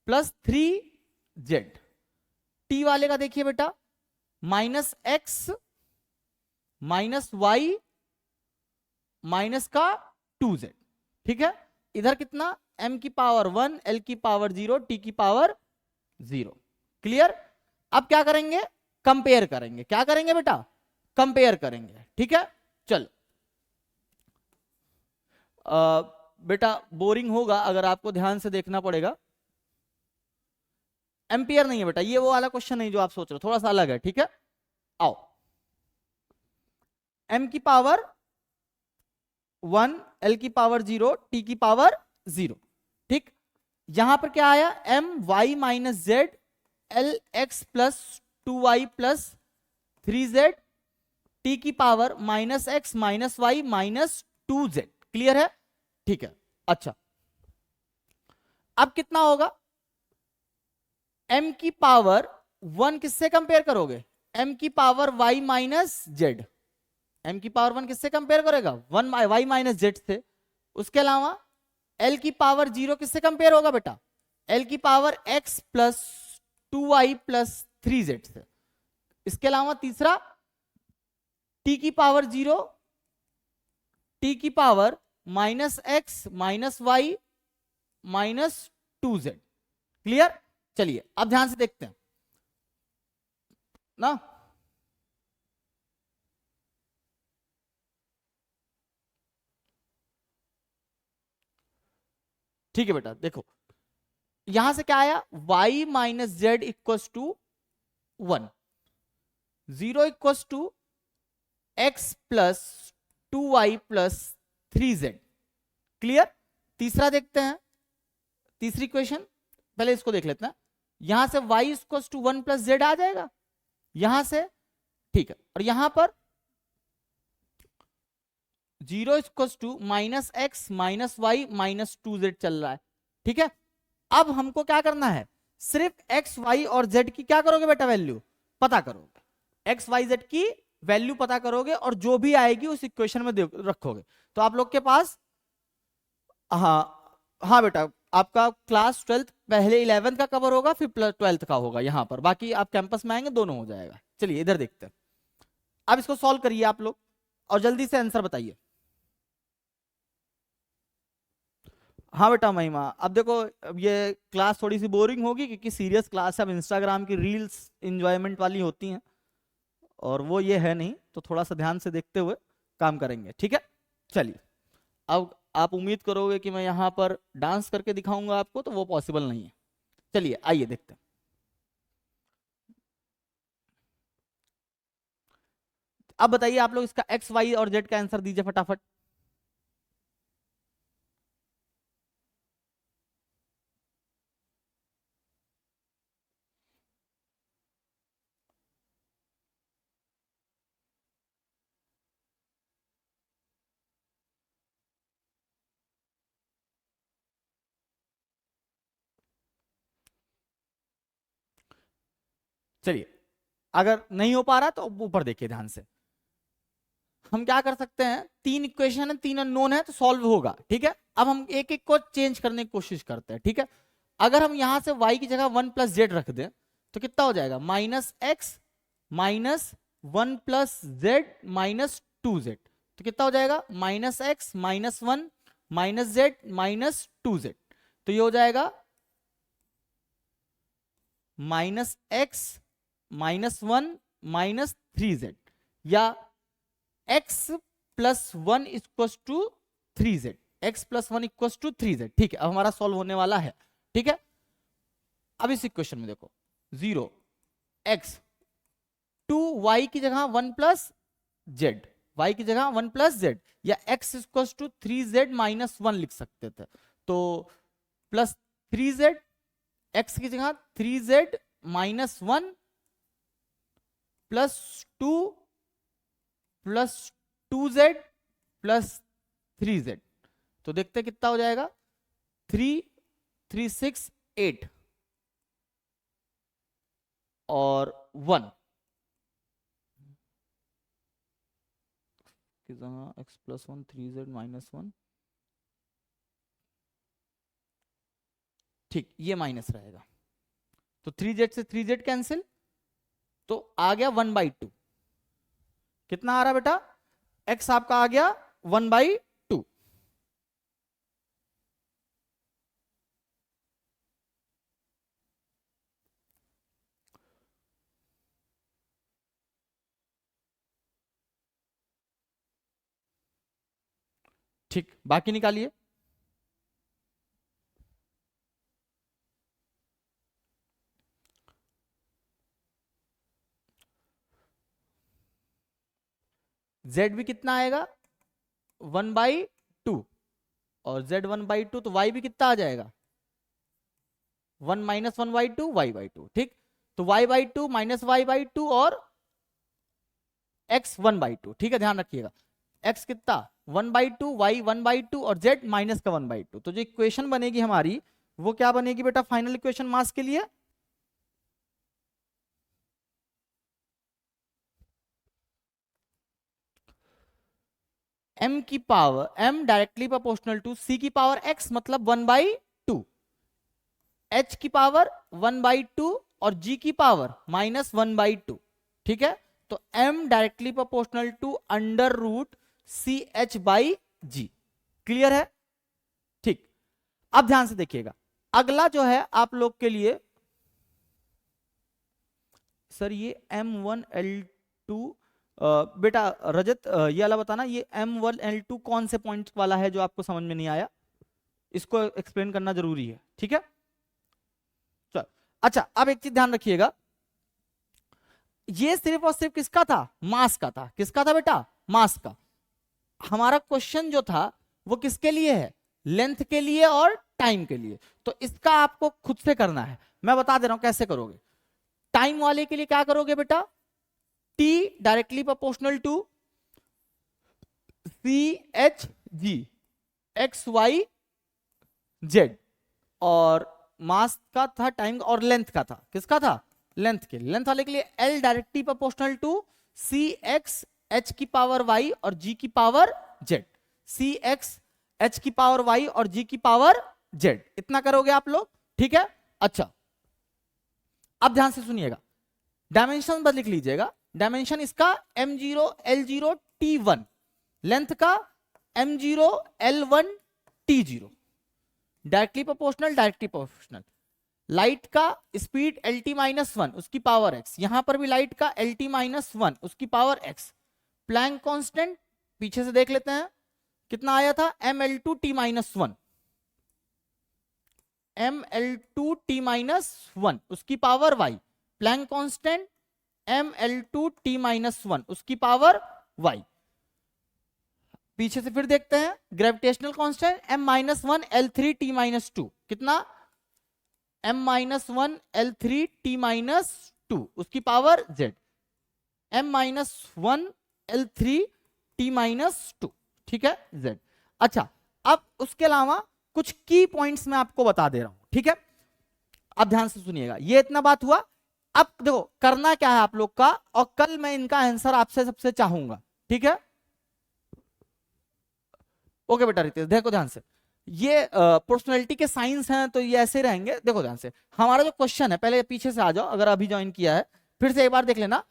plus 3z। t वाले का देखिए बेटा minus x minus y minus का 2z। ठीक है, इधर कितना? m की पावर 1, l की पावर 0, t की पावर 0। क्लियर? अब क्या करेंगे? कंपेयर करेंगे। क्या करेंगे बेटा? कंपेयर करेंगे। ठीक है, चलो बेटा बोरिंग होगा अगर आपको ध्यान से देखना पड़ेगा। एम्पियर नहीं है बेटा, ये वो वाला क्वेश्चन नहीं जो आप सोच रहे हो, थोड़ा सा अलग है। ठीक है, आओ। m की पावर 1, l की पावर 0, t की पावर 0। ठीक, यहां पर क्या आया, M Y minus Z L X plus 2y plus 3z T की power minus x minus Y minus 2z। Clear है? ठीक है। अच्छा, अब कितना होगा, m की पावर 1 किससे कंपेयर करोगे, m की power y minus Z, m की पावर 1 किससे कंपेयर करेगा, 1 y माइनस जेड से। उसके अलावा l की पावर 0 किससे कंपेयर होगा बेटा, l की power x plus 2y plus 3z से। इसके अलावा तीसरा t की पावर 0, t की power minus x minus Y minus 2z। Clear? चलिए अब ध्यान से देखते हैं ना। ठीक है बेटा, देखो यहां से क्या आया, y minus z equal to 1, 0 equal to x plus 2y plus 3z। Clear? तीसरा देखते हैं, तीसरी क्वेश्चन, पहले इसको देख लेते हैं। यहां से y equal to 1 plus Z आ जाएगा यहां से, ठीक है। और यहां पर 0 equal to minus x minus Y minus 2z चल रहा है। ठीक है, अब हमको क्या करना है, सिर्फ एक्स वाई और जेड की क्या करोगे बेटा, वैल्यू पता करोगे, एक्स वाई जेड की वैल्यू पता करोगे और जो भी आएगी उस इक्वेशन में रखोगे। तो आप लोग के पास, हाँ हाँ बेटा, आपका क्लास 12th पहले 11th का कवर होगा, फिर 12th का होगा यहां पर, बाकी आप कैंपस में आएंगे दोनों हो जाएगा। चलिए इधर देखते हैं, अब इसको सॉल्व करिए आप लोग और जल्दी से आंसर बताइए। हाँ बेटा महिमा, अब देखो, अब ये क्लास थोड़ी सी बोरिंग होगी क्योंकि सीरियस क्लास है, अब इंस्टाग्राम की रील्स इंजॉयमेंट वाली होती हैं और वो ये है नहीं, तो थोड़ा सा ध्यान से देखते हुए काम करेंगे। ठीक है, चलिए। अब आप उम्मीद करोगे कि मैं यहाँ पर डांस करके दिखाऊंगा आपको, तो वो पॉसिबल नहीं है। चलिए आइए देखते हैं। अब बताइए आप लोग, इसका एक्स वाई और जेड का आंसर दीजिए फटाफट। चलिए, अगर नहीं हो पा रहा तो ऊपर देखिए ध्यान से। हम क्या कर सकते हैं, तीन इक्वेशन है, तीन अननोन है, तो सॉल्व होगा। ठीक है, अब हम एक एक को चेंज करने की कोशिश करते हैं। ठीक है, अगर हम यहां से y की जगह 1 प्लस जेड रख दें तो कितना हो जाएगा, minus x minus 1 plus Z minus 2z। तो कितना हो जाएगा, minus x minus 1 minus Z minus 2z। तो ये हो जाएगा minus x minus 1 minus 3z, या x plus 1 equal to 3z, x plus 1 equal to 3z। ठीक है, अब हमारा सॉल्व होने वाला है। ठीक है, अब इस इक्वेशन में देखो, 0 x 2 y की जगह 1 प्लस जेड, y की जगह 1 प्लस जेड, या x equal to 3z minus 1 लिख सकते थे। तो प्लस 3z, x की जगह 3z minus 1 plus 2 plus 2z plus 3z। तो देखते कितना हो जाएगा, 3 3 6 8 और 1 की जगह x प्लस 1 3z माइनस 1। ठीक, ये माइनस रहेगा, तो 3z से 3z कैंसिल, तो आ गया 1/2। कितना आ रहा बेटा, x आपका आ गया 1/2। ठीक, बाकी निकालिए। z भी कितना आएगा, 1/2, और z 1/2, तो y भी कितना आ जाएगा, 1 माइनस 1/2 y/2, ठीक। तो y/2 माइनस y/2 और x 1/2, ठीक है, ध्यान रखिएगा। x कितना 1/2, y 1/2 और z माइनस का 1/2। तो जो इक्वेशन बनेगी हमारी वो क्या बनेगी बेटा फाइनल इक्वेशन मास के लिए? m की power m directly proportional to c की पावर x मतलब 1/2, h की पावर 1/2 और g की पावर माइनस 1/2, ठीक है। तो m directly proportional to under root c h by g. Clear है? ठीक। अब ध्यान से देखिएगा, अगला जो है आप लोग के लिए, सर ये M1L2 बेटा रजत ये वाला बताना, ये M1L2 कौन से पॉइंट वाला है जो आपको समझ में नहीं आया, इसको एक्सप्लेन करना जरूरी है, ठीक है। चल अच्छा, अब एक चीज ध्यान रखिएगा, ये सिर्फ और सिर्फ किसका था? मास का था। किसका था बेटा? मास का। हमारा क्वेश्चन जो था वो किसके लिए है? लेंथ के लिए और टाइम के लिए। तो इसका आपको खुद से करना है, मैं बता दे रहा हूं कैसे करोगे। टाइम वाले के लिए क्या करोगे बेटा? T directly proportional to c h g x y z, और मास का था, टाइम और लेंथ का था। किसका था? लेंथ के। लेंथ वाले के लिए L directly proportional to C X H की पावर वाई और जी की power Z. C X H की पावर वाई और जी की पावर जेड, इतना करोगे आप लोग, ठीक है। अच्छा अब ध्यान से सुनिएगा, डायमेंशन बस लिख लीजिएगा। डायमेंशन इसका m0 l0 t1, लेंथ का m0 l1 t0, directly proportional directly proportional. Light का स्पीड lt माइनस 1 उसकी पावर x, यहां पर भी लाइट का lt माइनस 1 उसकी पावर x। प्लैंक कांस्टेंट पीछे से देख लेते हैं कितना आया था, ml2 t minus 1, ml2 t minus 1 उसकी power y। Planck constant ml2 t minus 1 उसकी पावर y। पीछे से फिर देखते हैं, gravitational constant m minus 1 l3 t minus 2, कितना? m minus 1 l3 t minus 2 उसकी power z, m minus 1 l3 t minus 2, ठीक है, z। अच्छा अब उसके अलावा कुछ की पॉइंट्स मैं आपको बता दे रहा हूं, ठीक है। अब ध्यान से सुनिएगा, ये इतना बात हुआ। अब देखो करना क्या है आप लोग का, और कल मैं इनका आंसर आपसे सबसे चाहूंगा, ठीक है। ओके बेटा रितेश देखो ध्यान से, ये पर्सनैलिटी के साइंस हैं तो ये ऐसे रहेंगे। देखो ध्यान से, हमारा जो क्वेश्चन है, पहले पीछे से आ जाओ अगर अभी ज्वाइन किया है, फिर से एक बार देख लेना।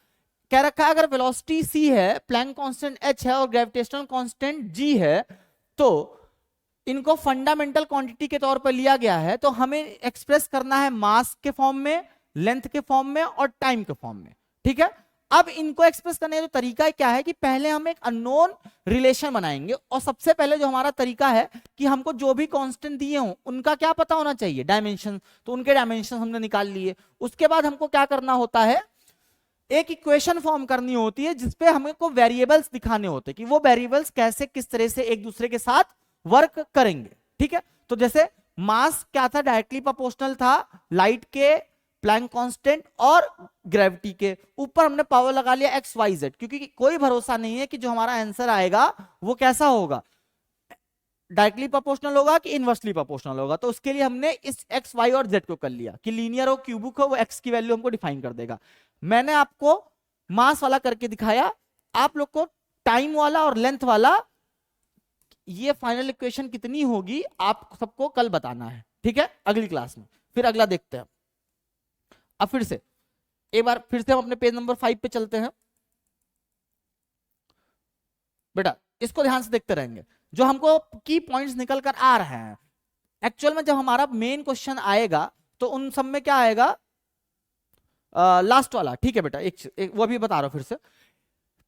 कह रखा है अगर वेलोसिटी c है, प्लैंक कांस्टेंट h है और ग्रेविटेशनल कांस्टेंट g है, तो इनको फंडामेंटल क्वांटिटी के तौर पर लिया गया है, तो हमें एक्सप्रेस करना है मास के फॉर्म में, लेंथ के फॉर्म में और टाइम के फॉर्म में, ठीक है। अब इनको एक्सप्रेस करने का जो तरीका क्या है कि पहले हम एक अननोन रिलेशन बनाएंगे, और सबसे पहले जो हमारा तरीका है कि हमको जो भी कांस्टेंट दिए हों उनका क्या पता होना चाहिए, डायमेंशन। तो उनके डायमेंशन हमने निकाल लिए। उसके बाद हमको क्या करना होता है, एक इक्वेशन फॉर्म करनी होती है जिसपे हमको वेरिएबल्स दिखाने होते हैं कि वो वेरिएबल्स कैसे किस तरह से एक दूसरे के साथ वर्क करेंगे, ठीक है। तो जैसे मास क्या था, डायरेक्टली प्रोपोर्शनल था लाइट के, प्लैंक कांस्टेंट और ग्रेविटी के। ऊपर हमने पावर लगा लिया एक्स वाई जेड, क्योंकि कोई भरोसा नहीं है कि जो हमारा आंसर आएगा वो कैसा होगा, डायरेक्टली प्रोपोर्शनल होगा कि इनवर्सली प्रोपोर्शनल होगा। तो उसके लिए हमने इस एक्स वाई और जेड को कर लिया कि लीनियर हो क्यूबिक हो, वो एक्स की वैल्यू हमको डिफाइन कर देगा। मैंने आपको मास वाला करके दिखाया, आप लोग को टाइम वाला और लेंथ वाला, ये फाइनल इक्वेशन कितनी होगी आप सबको कल बताना है, ठीक है, अगली क्लास में। फिर अगला देखते हैं। अब फिर से एक बार फिर से हम अपने पेज नंबर 5 पे चलते हैं। बेटा इसको ध्यान से देखते रहेंगे, जो हमको की पॉइंट्स निकल कर आ रहे हैं। एक्चुअल में जब हमारा मेन क्वेश्चन आएगा तो उन सब में क्या आएगा, लास्ट वाला, ठीक है बेटा। एक वो भी बता रहा हूं फिर से।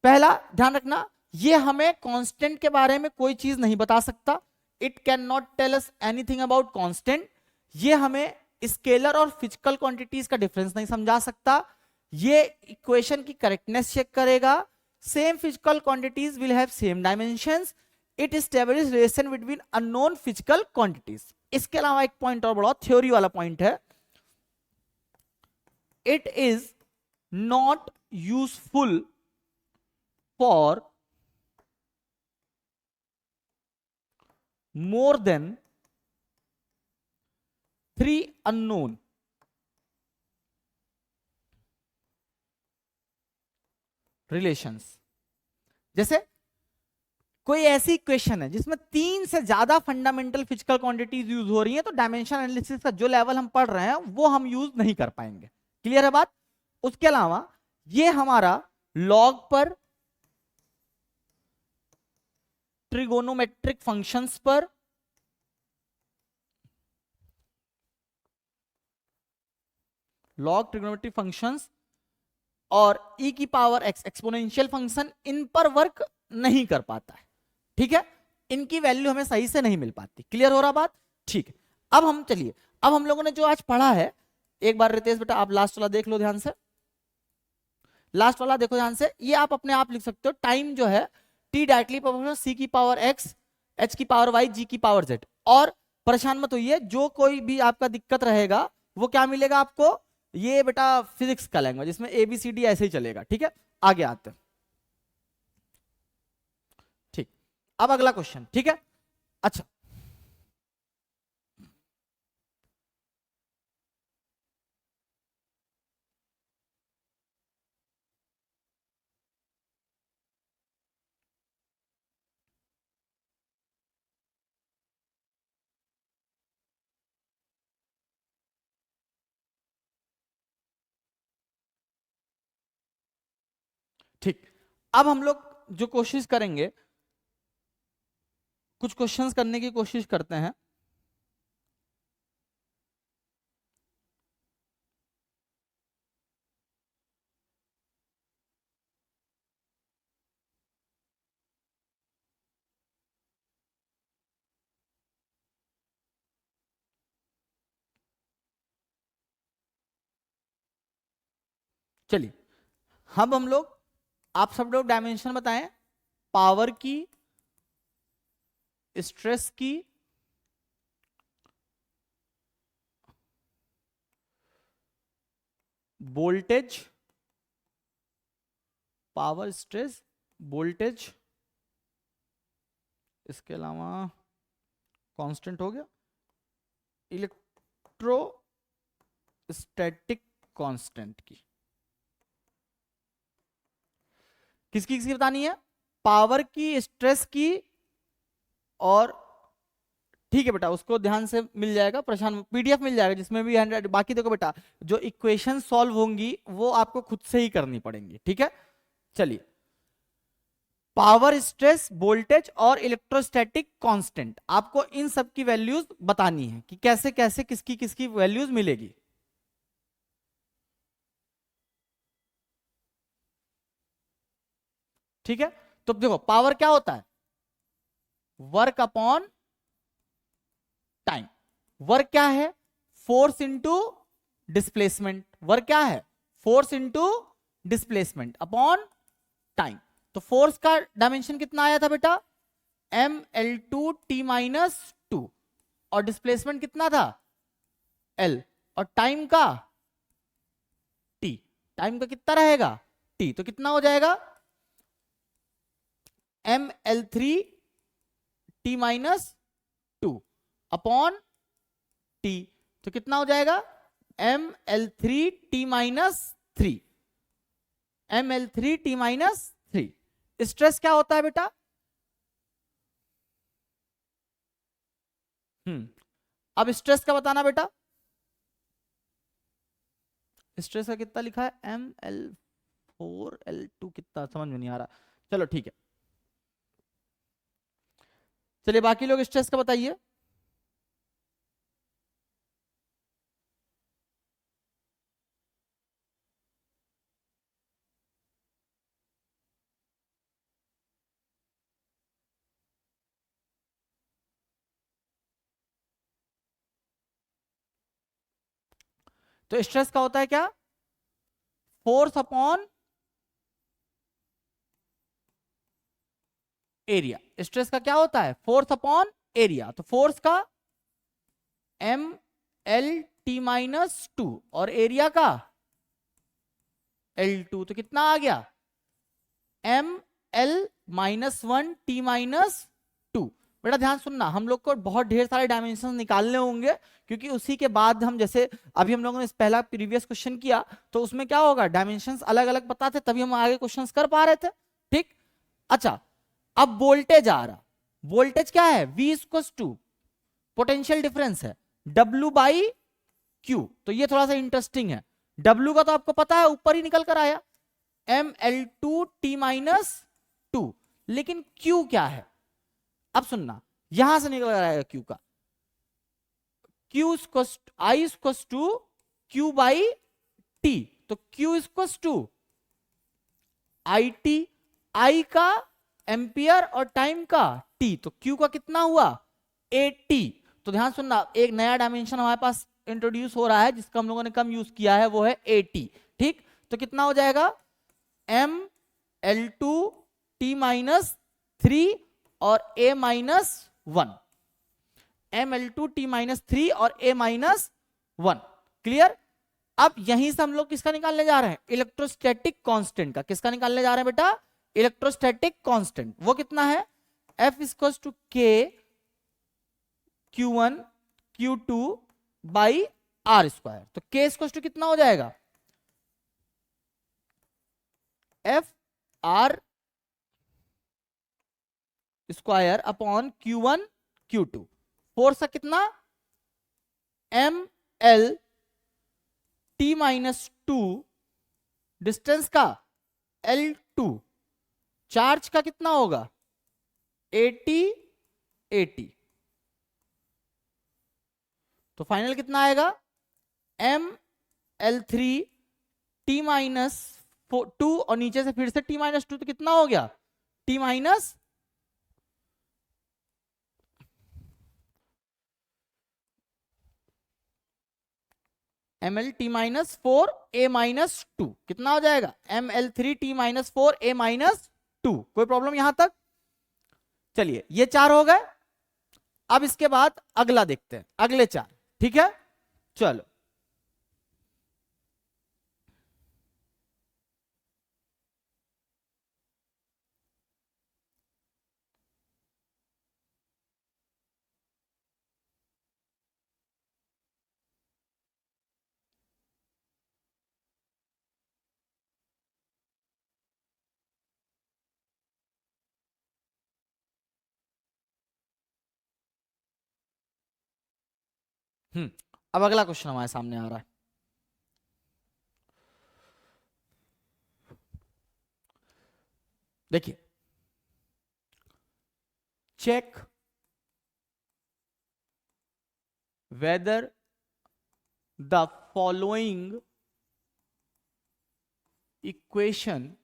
पहला ध्यान रखना, ये हमें कांस्टेंट के बारे में कोई चीज नहीं बता सकता, it can not tell us anything about constant. ये हमें स्केलर और फिजिकल क्वांटिटीज का डिफरेंस नहीं समझा सकता। ये इक्वेशन की करेक्टनेस चेक करेगा। Same physical quantities will have same dimensions, it establish relation between unknown physical quantities. इसके अलावा एक पॉइंट और बड़ा थ्योरी वाला पॉइंट है, it is not useful for more than 3 unknown relations. जैसे कोई ऐसी इक्वेशन है जिसमें 3 से ज्यादा फंडामेंटल फिजिकल क्वांटिटीज यूज हो रही हैं, तो डायमेंशन एनालिसिस का जो लेवल हम पढ़ रहे हैं वो हम यूज नहीं कर पाएंगे. क्लियर है बात? उसके अलावा ये हमारा लॉग पर, ट्रिगोनोमेट्रिक फंक्शंस पर, लॉग ट्रिगोनोमेट्रिक फंक्शंस और e की पावर x एक्सपोनेंशियल फंक्शन, इन पर वर्क नहीं कर पाता है. ठीक है, इनकी वैल्यू हमें सही से नहीं मिल पाती. क्लियर हो रहा बात? ठीक है. अब हम चलिए, अब हम लोगों ने जो आज पढ़ा है, एक बार रितेश बेटा आप लास्ट वाला देख लो ध्यान से. लास्ट वाला देखो ध्यान से, ये आप अपने आप लिख सकते हो. टाइम जो है t डायरेक्टली प्रोपोर्शनल c की पावर x, h की पावर y, g की पावर z. और परेशान मत होइए, जो कोई भी आपका दिक्कत रहेगा वो क्या मिलेगा आपको, ये बेटा फिजिक्स का लैंग्वेज, इसमें ABCD ऐसे ही चलेगा. ठीक है, आगे आते हैं. ठीक, अब अगला क्वेश्चन. ठीक है, अच्छा ठीक, अब हम लोग जो कोशिश करेंगे, कुछ क्वेश्चंस करने की कोशिश करते हैं. चलिए, अब हम लोग, आप सब लोग डायमेंशन बताएं. पावर की, स्ट्रेस की, वोल्टेज, पावर, स्ट्रेस, वोल्टेज, इसके अलावा कांस्टेंट हो गया, इलेक्ट्रोस्टैटिक कांस्टेंट की. किसकी किसकी बतानी है? पावर की, स्ट्रेस की, और ठीक है बेटा, उसको ध्यान से मिल जाएगा, परेशान, PDF मिल जाएगा जिसमें भी 100. बाकी देखो बेटा, जो इक्वेशन सॉल्व होंगी वो आपको खुद से ही करनी पड़ेंगी. ठीक है, चलिए. पावर, स्ट्रेस, वोल्टेज और इलेक्ट्रोस्टैटिक कांस्टेंट, आपको इन सब की वैल्यूज बतानी है कि कैसे कैसे किसकी किसकी वैल्यूज मिलेगी. ठीक है, तो देखो पावर क्या होता है, वर्क अपॉन टाइम. वर्क क्या है, फोर्स इंटू डिस्प्लेसमेंट. वर्क क्या है, force into displacement upon time. तो फोर्स का डायमेंशन कितना आया था बेटा, mL2t-2, और डिस्प्लेसमेंट कितना था, L, और टाइम का t. टाइम का कितना रहेगा, t. तो कितना हो जाएगा, mL3t-2 अपॉन t. तो कितना हो जाएगा, mL3t-3, mL3t-3. स्ट्रेस क्या होता है बेटा, अब स्ट्रेस का बताना बेटा. स्ट्रेस का कितना लिखा है, mL4L2, कितना समझ में नहीं आ रहा. चलो ठीक है, चलिए बाकी लोग स्ट्रेस का बताइए. तो स्ट्रेस का होता है क्या, फोर्स अपॉन एरिया. स्ट्रेस का क्या होता है, फोर्स अपॉन एरिया. तो फोर्स का mL t-2 और एरिया का L2 तो कितना आ गया ML-1 T-2। बेटा ध्यान सुनना, हम लोग को बहुत ढेर सारे डायमेंशन निकालने होंगे, क्योंकि उसी के बाद हम, जैसे अभी हम लोगों ने इस पहला प्रीवियस क्वेश्चन किया तो उसमें क्या होगा, डायमेंशंस अलग अलग पता थे, तभी हम आगे क्वेश्चंस कर पा रहे थे। ठीक, अच्छा अब वोल्टेज आ रहा, वोल्टेज क्या है, V equals to potential difference है W बाई Q। तो ये थोड़ा सा इंटरेस्टिंग है, W का तो आपको पता है ऊपर ही निकल कर आया ML2 T-2, लेकिन Q क्या है, अब सुनना, यहां से निकल कर आएगा Q का, I equals to Q by T। तो Q equals to IT, I का एम्पियर और टाइम का T, तो Q का कितना हुआ 80। तो ध्यान सुनना, एक नया डायमेंशन हमारे पास इंट्रोड्यूस हो रहा है जिसका हम लोगों ने कम यूज किया है, वो है 80। ठीक, तो कितना हो जाएगा ML2 T-3 और A-1, ML2 T-3 और A-1। क्लियर। अब यहीं से हम लोग किसका निकालने जा रहे हैं, इलेक्ट्रोस्टैटिक कांस्टेंट का। किसका निकालने जा रहे हैं बेटा, इलेक्ट्रोस्टैटिक कांस्टेंट। वो कितना है F equal to K Q1 Q2 by R square. तो K इक्वल टू कितना हो जाएगा F R square upon Q1 Q2। Force का कितना ML T-2, डिस्टेंस का L2, चार्ज का कितना होगा 80। तो फाइनल कितना आएगा ML3 T-2 और नीचे से फिर से T-2, तो कितना हो गया T माइनस ML-T-4 A-2। कितना हो जाएगा ML3T-4 A-2। कोई प्रॉब्लम यहां तक, चलिए ये 4 हो गए। अब इसके बाद अगला देखते हैं, अगले 4। ठीक है, चलो अब अगला क्वेश्चन हमारे सामने आ रहा है। देखिए, check whether the following equation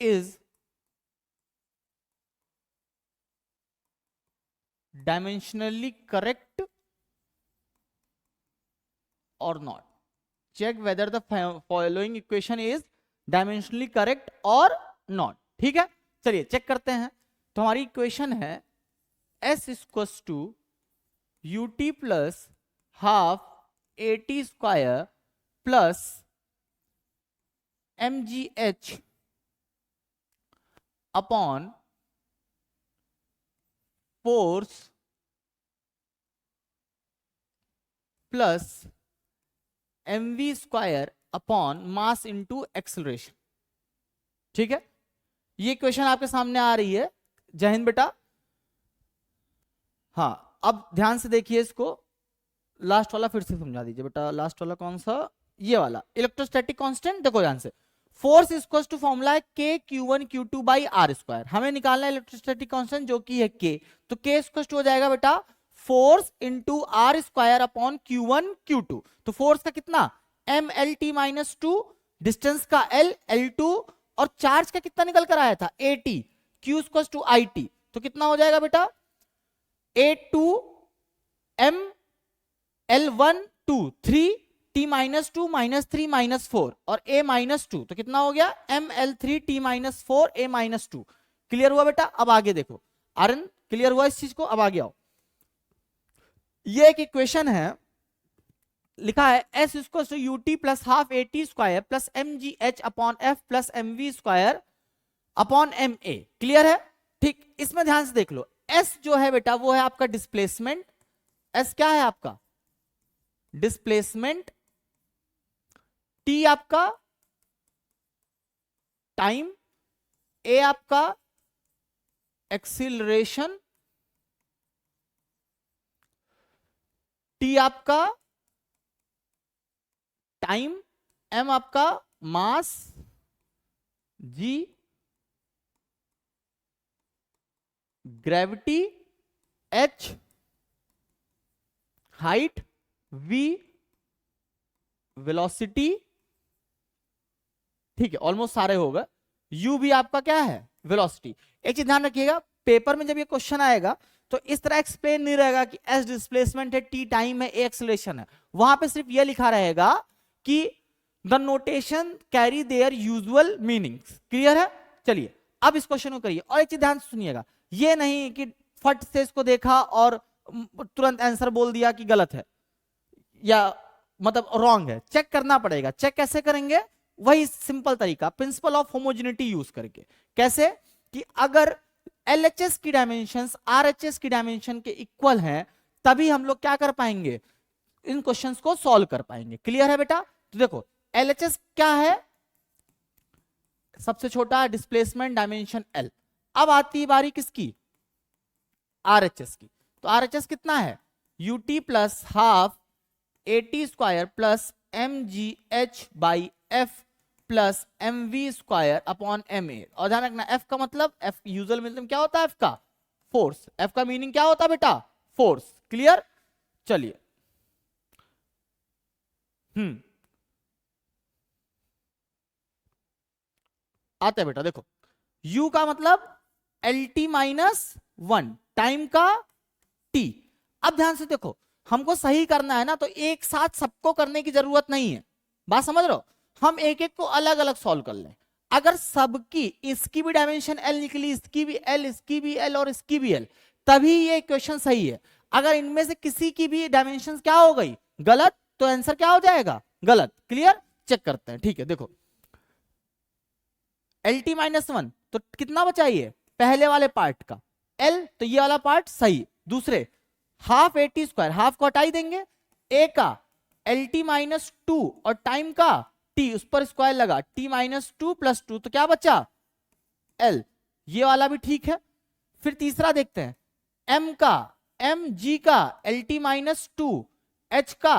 is dimensionally correct or not. Check whether the following equation is dimensionally correct or not. ठीक है, चलिए चेक करते हैं। तो हमारी इक्वेशन है S equals to UT plus half AT square plus MGH upon force plus mv square upon mass into acceleration. ठीक है, ये इक्वेशन आपके सामने आ रही है। जय हिंद बेटा। हाँ, अब ध्यान से देखिए इसको, लास्ट वाला फिर से समझा दीजिए बेटा। लास्ट वाला कौन सा, ये वाला इलेक्ट्रोस्टैटिक कांस्टेंट। देखो ध्यान से, फोर्स इक्वल टू फॉर्मूला है K Q1 Q2 by R square. हमें निकालना है इलेक्ट्रोस्टैटिक कांस्टेंट जो कि है K। तो K इक्वल टू हो जाएगा बेटा force into R square upon Q1 Q2। तो फोर्स का कितना ML-T-2, डिस्टेंस का L2, और चार्ज का कितना निकल कर आया था 80, Q इक्वल टू IT। तो कितना हो जाएगा बेटा A2 ML1 2 3 T-2 -3 -4 और A-2। तो कितना हो गया ML3 T-4 A-2। क्लियर हुआ बेटा। अब आगे देखो, आर्यन क्लियर हुआ इस चीज को। अब आगे आओ, ये एक इक्वेशन है लिखा है s equal to u t plus half a t square plus m g h upon f plus m v square upon m a. Clear है? ठीक, इसमें ध्यान से देख लो, एस जो है बेटा वो है आपका डिस्प्लेसमेंट, एस क्या है आपका डिस्प्लेसमेंट, टी आपका टाइम, ए आपका एक्सीलरेशन, टी आपका टाइम, एम आपका mass, G gravity, H height, V velocity. ठीक है, ऑलमोस्ट सारे हो गए। यू भी आपका क्या है वेलोसिटी। एक चीज ध्यान रखिएगा, पेपर में जब ये क्वेश्चन आएगा तो इस तरह एक्सप्लेन नहीं रहेगा कि एस डिस्प्लेसमेंट है, टी टाइम है, ए एक्सेलरेशन है। वहां पे सिर्फ ये लिखा रहेगा कि the notation carry their usual meanings. Clear है? चलिए अब इस क्वेश्चन को करिए, और एक चीज ध्यान से सुनिएगा, ये नहीं कि फट से इसको देखा और तुरंत आंसर बोल दिया कि गलत है या मतलब रॉन्ग है। चेक करना पड़ेगा। चेक कैसे करेंगे? वही सिंपल तरीका, प्रिंसिपल ऑफ होमोजेनिटी यूज करके। कैसे? कि अगर LHS की डायमेंशंस RHS की डायमेंशन के इक्वल हैं तभी हम लोग क्या कर पाएंगे, इन क्वेश्चंस को सॉल्व कर पाएंगे। क्लियर है बेटा? तो देखो LHS क्या है, सबसे छोटा डिस्प्लेसमेंट डायमेंशन L। अब आती है बारी किसकी, RHS की। तो RHS कितना है, UT plus half AT square plus MGH by F plus MV square upon MA। और ध्यान रखना F का मतलब, F यूजुअल मतलब क्या होता है, F का फोर्स। F का मीनिंग क्या होता है बेटा, फोर्स। क्लियर? चलिए आते हैं बेटा। देखो U का मतलब LT माइनस 1 टाइम का T। अब ध्यान से देखो, हमको सही करना है ना, तो एक साथ सबको करने की जरूरत नहीं है। बात समझ रहे हो? हम एक एक को अलग अलग सॉल्व कर लें। अगर सबकी, इसकी भी डायमेंशन L निकली, इसकी भी L, इसकी भी L और इसकी भी L, तभी ये इक्वेशन सही है। अगर इनमें से किसी की भी डायमेंशन क्या हो गई गलत, तो आंसर क्या हो जाएगा, गलत। क्लियर? चेक करते हैं। ठीक है, देखो LT माइनस 1 तो कितना बचा, ये पहले वाले पार्ट का L, तो ये वाला पार्ट सही। दूसरे हाफ AT स्क्वायर, हाफ को हटाई देंगे, A का LT माइनस 2 और टाइम का T, उस पर स्क्वायर लगा, T माइनस 2 प्लस 2, तो क्या बचा L। ये वाला भी ठीक है। फिर तीसरा देखते हैं, M का MG का LT माइनस 2, H का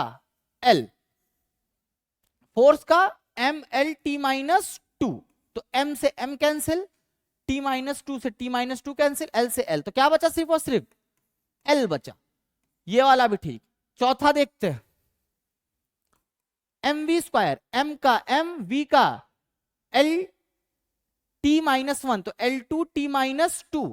L, फोर्स का MLT माइनस 2, तो M से M कैंसिल, T माइनस 2 से T माइनस 2 कैंसिल, L से L, तो क्या बचा, सिर्फ और सिर्फ L बचा। ये वाला भी ठीक। चौथा देखते हैं, MV स्क्वायर, M का M, V का L T माइनस 1, तो L2 T माइनस 2,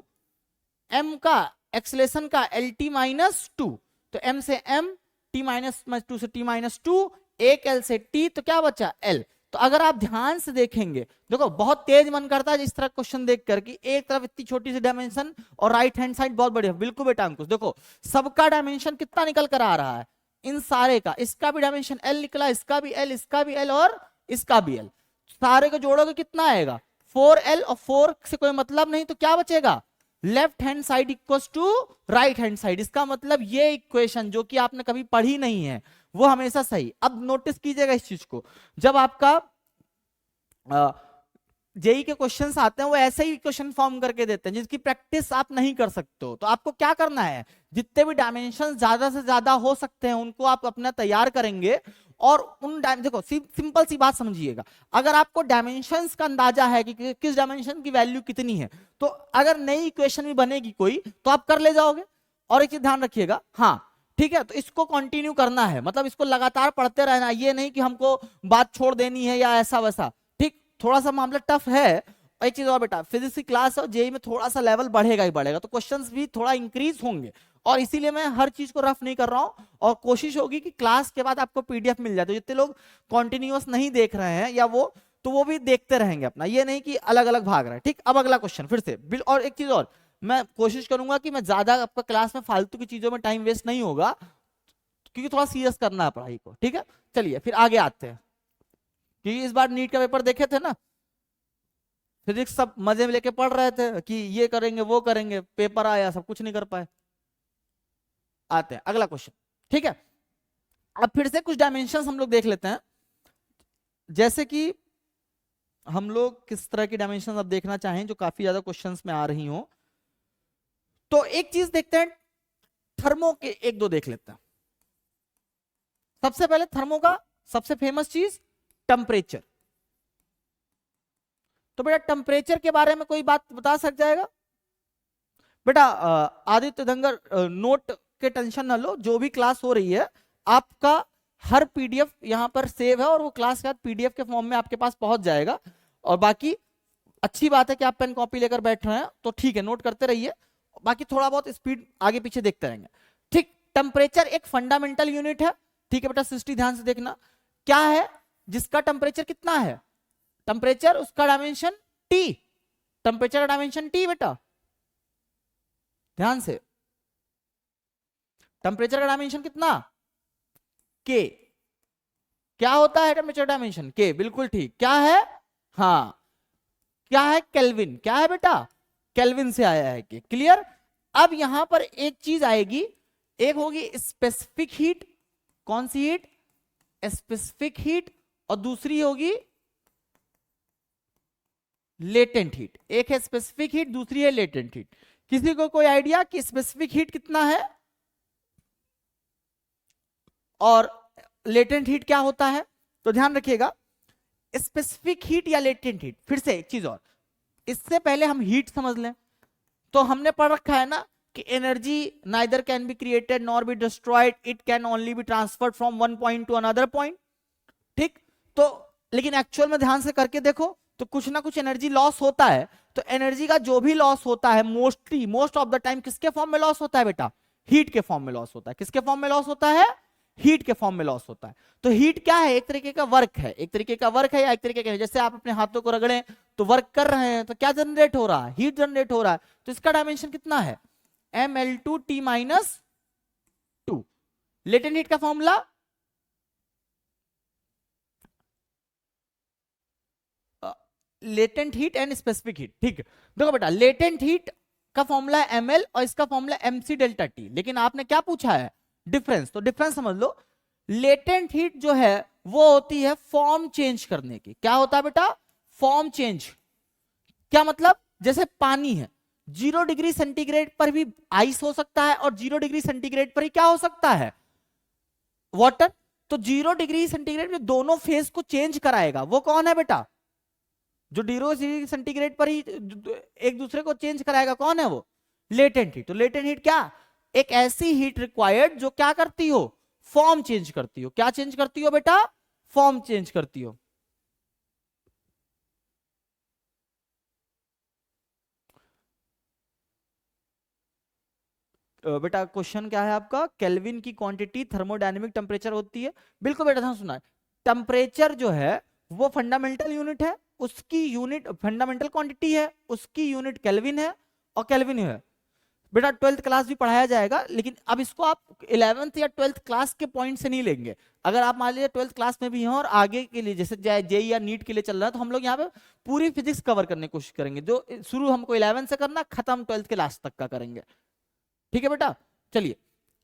M का एक्सलेशन का LT माइनस 2, तो M से M, T माइनस 2 से T माइनस 2, एक L से T, तो क्या बचा L। तो अगर आप ध्यान से देखेंगे, देखो बहुत तेज मन करता है इस तरह क्वेश्चन देखकर कि एक तरफ इतनी छोटी सी डायमेंशन और राइट हैंड साइड बहुत बड़ी है। बिल्कुल बेटा अंकुश, देखो सबका डायमेंशन कितना निकल कर आ रहा है, इन सारे का, इसका भी डायमेंशन L निकला, इसका भी L, इसका भी L और इसका भी L, सारे को जोड़ोगे कितना आएगा 4L, और 4 से कोई मतलब नहीं, तो क्या बचेगा, left hand side equals to right hand side. इसका मतलब ये इक्वेशन जो कि आपने कभी पढ़ी नहीं है वो हमेशा सही। अब नोटिस कीजिएगा इस चीज को, जब आपका जेई के क्वेश्चंस आते हैं वो ऐसे ही क्वेश्चन फॉर्म करके देते हैं जिसकी प्रैक्टिस आप नहीं कर सकते हो। तो आपको क्या करना है, जितने भी डायमेंशन ज्यादा से ज्यादा हो सकते हैं उनको आप अपना तैयार करेंगे, और उन देखो सिंपल सी बात समझिएगा, अगर आपको डायमेंशंस का अंदाजा है कि किस डायमेंशन की वैल्यू कितनी है, तो अगर नई इक्वेशन भी बनेगी कोई तो आप कर ले जाओगे। और एक चीज ध्यान रखिएगा, हाँ ठीक है, तो इसको कंटिन्यू करना है, मतलब इसको लगातार पढ़ते रहना, ये नहीं कि हमको बात छोड़ देनी है या ऐसा वैसा। ठीक, थोड़ा सा मामला टफ है। एक चीज और बेटा, फिजिक्स की क्लास और जेई में थोड़ा सा लेवल बढ़ेगा ही बढ़ेगा, तो क्वेश्चंस भी थोड़ा इंक्रीज होंगे, और इसीलिए मैं हर चीज को रफ नहीं कर रहा हूं, और कोशिश होगी कि क्लास के बाद आपको पीडीएफ मिल जाए। तो जितने लोग कॉन्टिन्यूअस नहीं देख रहे हैं या वो, तो वो भी देखते रहेंगे अपना, ये नहीं कि अलग अलग भाग रहे हैं। ठीक, अब अगला क्वेश्चन फिर से और एक चीज और, मैं कोशिश करूंगा कि मैं ज्यादा आपका क्लास में फालतू की चीजों में टाइम वेस्ट नहीं होगा, क्योंकि थोड़ा सीरियस करना है पढ़ाई को, ठीक है। चलिए फिर आगे आते हैं, क्योंकि इस बार नीट का पेपर देखे थे ना, फिजिक्स सब मजे में लेके पढ़ रहे थे कि ये करेंगे वो करेंगे, पेपर आया सब कुछ नहीं कर पाए। आते हैं अगला क्वेश्चन, ठीक है। अब फिर से कुछ डायमेंशंस हम लोग देख लेते हैं, जैसे कि हम लोग किस तरह की डायमेंशंस अब देखना चाहें जो काफी ज्यादा क्वेश्चंस में आ रही हो। तो एक चीज देखते हैं, थर्मो के एक दो देख लेते हैं। सबसे पहले थर्मो का सबसे फेमस चीज टेम्परेचर। तो बेटा टेम्परेचर के बारे में कोई बात बता सक जाएगा? बेटा आदित्य धंगर, नोट के टेंशन ना लो, जो भी क्लास हो रही है आपका हर पीडीएफ यहां पर सेव है और वो क्लास के बाद पीडीएफ के फॉर्म में आपके पास पहुंच जाएगा। और बाकी अच्छी बात है कि आप पेन कॉपी लेकर बैठ रहे हैं, तो ठीक है नोट करते रहिए, बाकी थोड़ा बहुत स्पीड आगे पीछे देखते रहेंगे, ठीक। टेम्परेचर एक फंडामेंटल यूनिट है, ठीक है बेटा। सृष्टि ध्यान से देखना, क्या है जिसका टेम्परेचर कितना है? टेम्परेचर, उसका डायमेंशन टी, टेम्परेचर का डायमेंशन टी बेटा, ध्यान से। टेम्परेचर का डायमेंशन कितना? के। क्या होता है टेम्परेचर डायमेंशन? के, बिल्कुल ठीक। क्या है? हाँ, क्या है? केल्विन। क्या है बेटा? केल्विन से आया है के। क्लियर? अब यहां पर एक चीज आएगी, एक होगी स्पेसिफिक हीट। कौन सी हीट? Specific heat. और दूसरी होगी लेटेंट हीट। एक है स्पेसिफिक हीट, दूसरी है लेटेंट हीट। किसी को कोई आइडिया कि स्पेसिफिक हीट कितना है और लेटेंट हीट क्या होता है? तो ध्यान रखिएगा, स्पेसिफिक हीट या लेटेंट हीट। फिर से एक चीज और, इससे पहले हम हीट समझ लें। तो हमने पढ़ रखा है ना कि energy neither can be created nor be destroyed, it can only be transferred from one point two another point, ठीक। तो लेकिन एक्चुअल में ध्यान से करके देखो तो कुछ ना कुछ एनर्जी लॉस होता है। तो एनर्जी का जो भी लॉस होता है मोस्ट ऑफ द टाइम किसके फॉर्म में लॉस होता है बेटा? हीट के फॉर्म में लॉस होता है। किसके फॉर्म में लॉस होता है? हीट के फॉर्म में लॉस होता है। तो हीट क्या है? एक तरीके का वर्क है, एक तरीके का वर्क है या एक तरीके का, जैसे आप अपने हाथों को रगड़ें तो वर्क कर रहे हैं, तो क्या जनरेट हो रहा है? हीट जनरेट हो रहा है। तो इसका डायमेंशन कितना है? mL2T-2। लेटेंट हीट का formula latent heat and specific heat, ठीक है। देखो बेटा लेटेंट हीट का फॉर्मूला है ml और इसका फॉर्मूला mc डेल्टा टी। लेकिन आपने क्या पूछा है? डिफरेंस। तो डिफरेंस समझ लो, लेटेंट हीट जो है वो होती है फॉर्म चेंज करने की। क्या होता है बेटा? Form change. क्या मतलब? जैसे पानी है, 0 डिग्री सेंटीग्रेड पर भी आइस हो सकता है और 0 डिग्री सेंटीग्रेड पर ही क्या हो सकता है? वाटर। तो 0 डिग्री सेंटीग्रेड में दोनों फेज को चेंज कराएगा वो कौन है बेटा? जो 0 डिग्री सेंटीग्रेड पर ही एक दूसरे को चेंज कराएगा, कौन है वो? Latent heat. तो लेटेंट हीट क्या? एक ऐसी हीट रिक्वायर्ड जो क्या करती हो? फॉर्म चेंज करती हो। क्या चेंज करती हो बेटा? फॉर्म चेंज करती हो। बेटा क्वेश्चन क्या है आपका? केल्विन की क्वांटिटी थर्मोडायनेमिक टेम्परेचर होती है। बिल्कुल बेटा, ध्यान सुना, टेम्परेचर जो है वो फंडामेंटल यूनिट है, उसकी यूनिट फंडामेंटल क्वांटिटी है, उसकी यूनिट केल्विन है और केल्विन है। बेटा 12th क्लास भी पढ़ाया जाएगा, लेकिन अब इसको आप 11th या 12th क्लास के पॉइंट से नहीं लेंगे। अगर आप मान लीजिए 12th क्लास में भी हैं और आगे के लिए जैसे जेई या नीट के लिए चल रहा है, तो हम लोग यहाँ पे पूरी फिजिक्स कवर करने की कोशिश करेंगे। जो शुरू हमको 11th से करना, खत्म 12th के लास्ट तक का करेंगे, ठीक है बेटा। चलिए,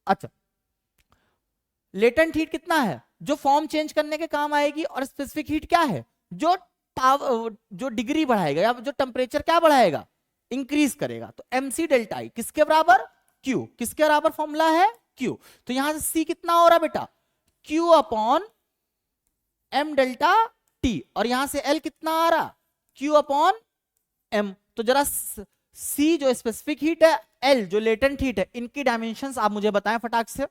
अच्छा लेटेंट हीट कितना है? जो फॉर्म चेंज करने के काम आएगी। और स्पेसिफिक हीट क्या है? जो जो डिग्री बढ़ाएगा या जो टेम्परेचर क्या बढ़ाएगा? इंक्रीज करेगा। तो mc डेल्टा आई किसके बराबर? q। किसके बराबर फॉर्मूला है? q। तो यहां से c कितना हो रहा बेटा? q upon m delta t। और यहां से l कितना आ रहा? q upon m। तो जरा c जो स्पेसिफिक हीट है, l जो लेटेंट हीट है, इनकी डायमेंशंस आप मुझे बताएं फटाक से।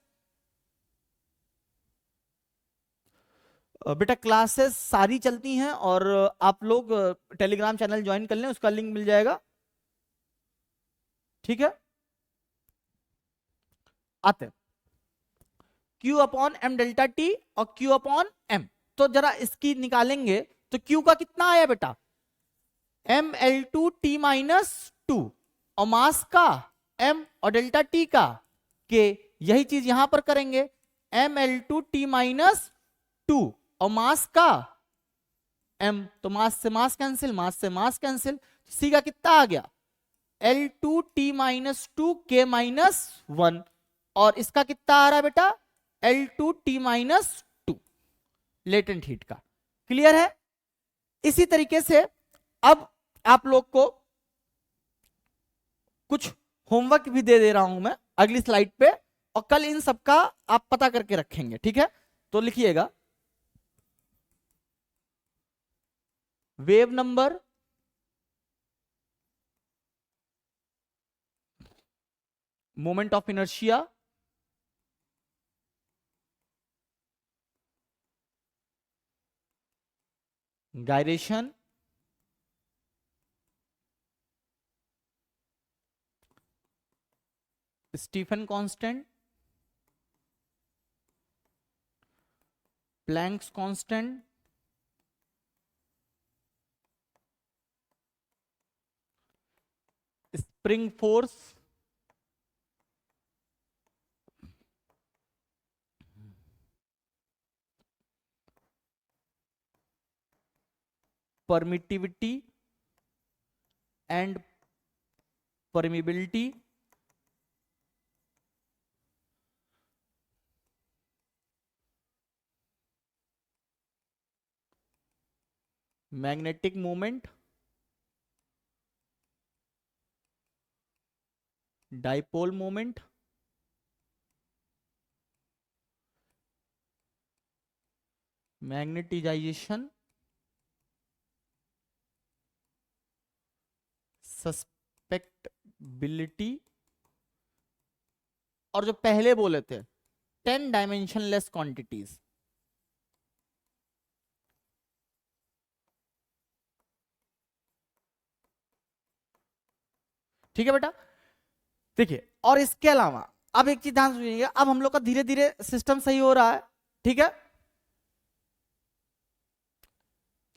बेटा क्लासेस सारी चलती हैं और आप लोग टेलीग्राम चैनल ज्वाइन कर लें, उसका लिंक मिल जाएगा, ठीक है। आते Q upon m delta t और Q अपॉन एम। तो जरा इसकी निकालेंगे तो Q का कितना आया बेटा? mL2T-2 और मास का m और डेल्टा T का K। यही चीज यहां पर करेंगे, mL2T-2 और मास का m, तो मास से मास कैंसिल, मास से मास कैंसिल, सी का कितना आ गया L2T-2K-1 और इसका कितना आ रहा है बेटा L2T-2 लेटेंट हीट का। क्लियर है? इसी तरीके से अब आप लोग को कुछ होमवर्क भी दे रहा हूं मैं अगली स्लाइड पे, और कल इन सब का आप पता करके रखेंगे, ठीक है? तो लिखिएगा wave number, moment of inertia, gyration, Stefan constant, Planck's constant, spring force, permittivity and permeability, magnetic moment, dipole moment, magnetisation, susceptibility, और जो पहले बोले थे 10 डायमेंशनलेस क्वांटिटीज। ठीक है बेटा? देखिए, और इसके अलावा अब एक चीज ध्यान सुनिएगा, अब हम लोग का धीरे धीरे सिस्टम सही हो रहा है, ठीक है?